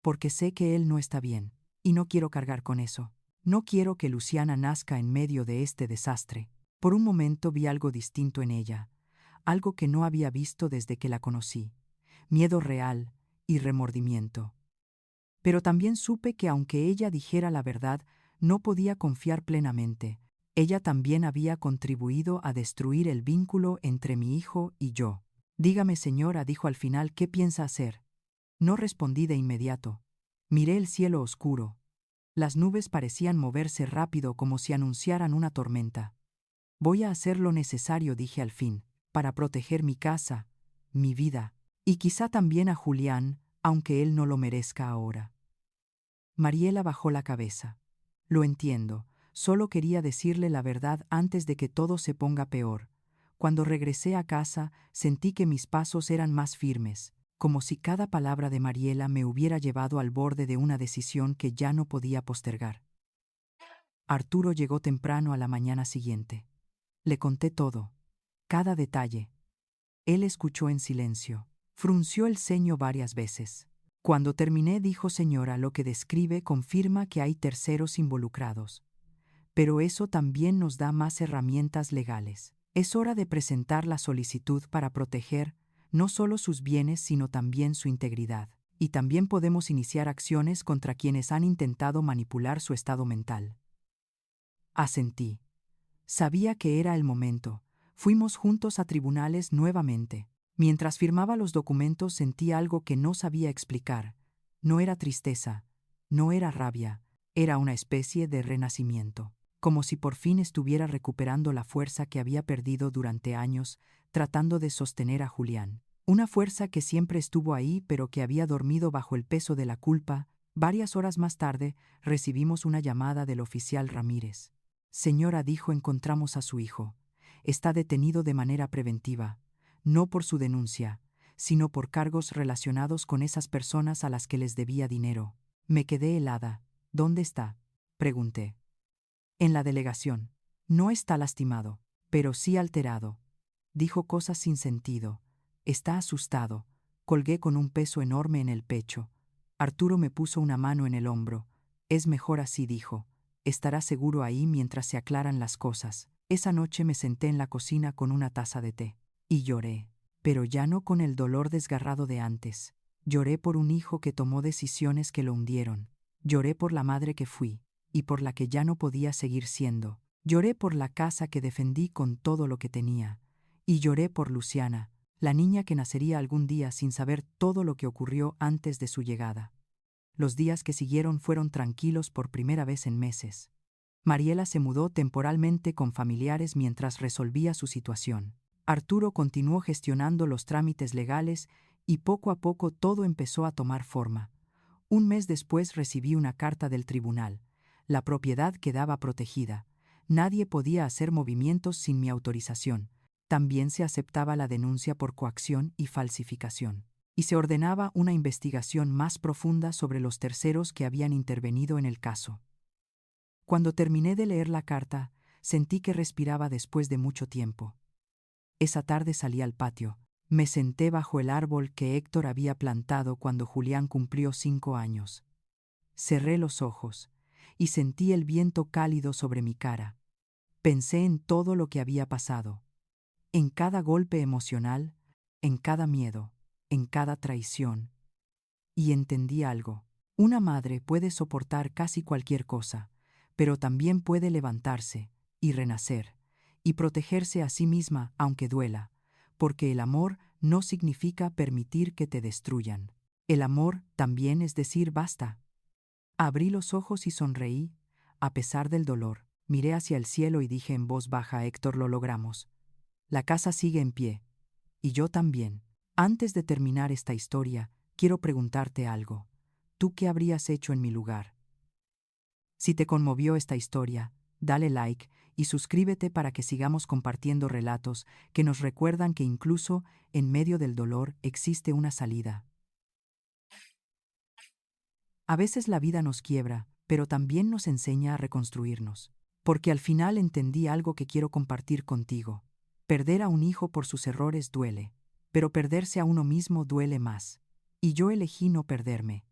Porque sé que él no está bien, y no quiero cargar con eso. No quiero que Luciana nazca en medio de este desastre. Por un momento vi algo distinto en ella, algo que no había visto desde que la conocí. Miedo real y remordimiento. Pero también supe que aunque ella dijera la verdad, no podía confiar plenamente. Ella también había contribuido a destruir el vínculo entre mi hijo y yo. Dígame, señora, dijo al final, ¿qué piensa hacer? No respondí de inmediato. Miré el cielo oscuro. Las nubes parecían moverse rápido como si anunciaran una tormenta. Voy a hacer lo necesario, dije al fin, para proteger mi casa, mi vida, y quizá también a Julián, aunque él no lo merezca ahora. Mariela bajó la cabeza. Lo entiendo, solo quería decirle la verdad antes de que todo se ponga peor. Cuando regresé a casa, sentí que mis pasos eran más firmes, como si cada palabra de Mariela me hubiera llevado al borde de una decisión que ya no podía postergar. Arturo llegó temprano a la mañana siguiente. Le conté todo, cada detalle. Él escuchó en silencio, frunció el ceño varias veces. Cuando terminé, dijo: señora, lo que describe confirma que hay terceros involucrados. Pero eso también nos da más herramientas legales. Es hora de presentar la solicitud para proteger no solo sus bienes, sino también su integridad. Y también podemos iniciar acciones contra quienes han intentado manipular su estado mental. Asentí. Sabía que era el momento. Fuimos juntos a tribunales nuevamente. Mientras firmaba los documentos sentí algo que no sabía explicar. No era tristeza, no era rabia, era una especie de renacimiento. como si por fin estuviera recuperando la fuerza que había perdido durante años, tratando de sostener a Julián. Una fuerza que siempre estuvo ahí, pero que había dormido bajo el peso de la culpa. Varias horas más tarde, recibimos una llamada del oficial Ramírez. Señora, dijo, encontramos a su hijo. Está detenido de manera preventiva, no por su denuncia, sino por cargos relacionados con esas personas a las que les debía dinero. Me quedé helada. ¿Dónde está?, pregunté. En la delegación. No está lastimado, pero sí alterado. Dijo cosas sin sentido. Está asustado. Colgué con un peso enorme en el pecho. Arturo me puso una mano en el hombro. Es mejor así, dijo. Estará seguro ahí mientras se aclaran las cosas. Esa noche me senté en la cocina con una taza de té. Y lloré. Pero ya no con el dolor desgarrado de antes. Lloré por un hijo que tomó decisiones que lo hundieron. Lloré por la madre que fui, y por la que ya no podía seguir siendo. Lloré por la casa que defendí con todo lo que tenía. Y lloré por Luciana, la niña que nacería algún día sin saber todo lo que ocurrió antes de su llegada. Los días que siguieron fueron tranquilos por primera vez en meses. Mariela se mudó temporalmente con familiares mientras resolvía su situación. Arturo continuó gestionando los trámites legales y poco a poco todo empezó a tomar forma. Un mes después recibí una carta del tribunal. La propiedad quedaba protegida. Nadie podía hacer movimientos sin mi autorización. También se aceptaba la denuncia por coacción y falsificación. Y se ordenaba una investigación más profunda sobre los terceros que habían intervenido en el caso. Cuando terminé de leer la carta, sentí que respiraba después de mucho tiempo. Esa tarde salí al patio. Me senté bajo el árbol que Héctor había plantado cuando Julián cumplió 5 años. Cerré los ojos y sentí el viento cálido sobre mi cara. Pensé en todo lo que había pasado, en cada golpe emocional, en cada miedo, en cada traición. Y entendí algo. Una madre puede soportar casi cualquier cosa, pero también puede levantarse y renacer, y protegerse a sí misma aunque duela, porque el amor no significa permitir que te destruyan. El amor también es decir basta. Abrí los ojos y sonreí, a pesar del dolor. Miré hacia el cielo y dije en voz baja: Héctor, lo logramos. La casa sigue en pie. Y yo también. Antes de terminar esta historia, quiero preguntarte algo. ¿Tú qué habrías hecho en mi lugar? Si te conmovió esta historia, dale like y suscríbete para que sigamos compartiendo relatos que nos recuerdan que incluso en medio del dolor existe una salida. A veces la vida nos quiebra, pero también nos enseña a reconstruirnos. Porque al final entendí algo que quiero compartir contigo. Perder a un hijo por sus errores duele, pero perderse a uno mismo duele más. Y yo elegí no perderme.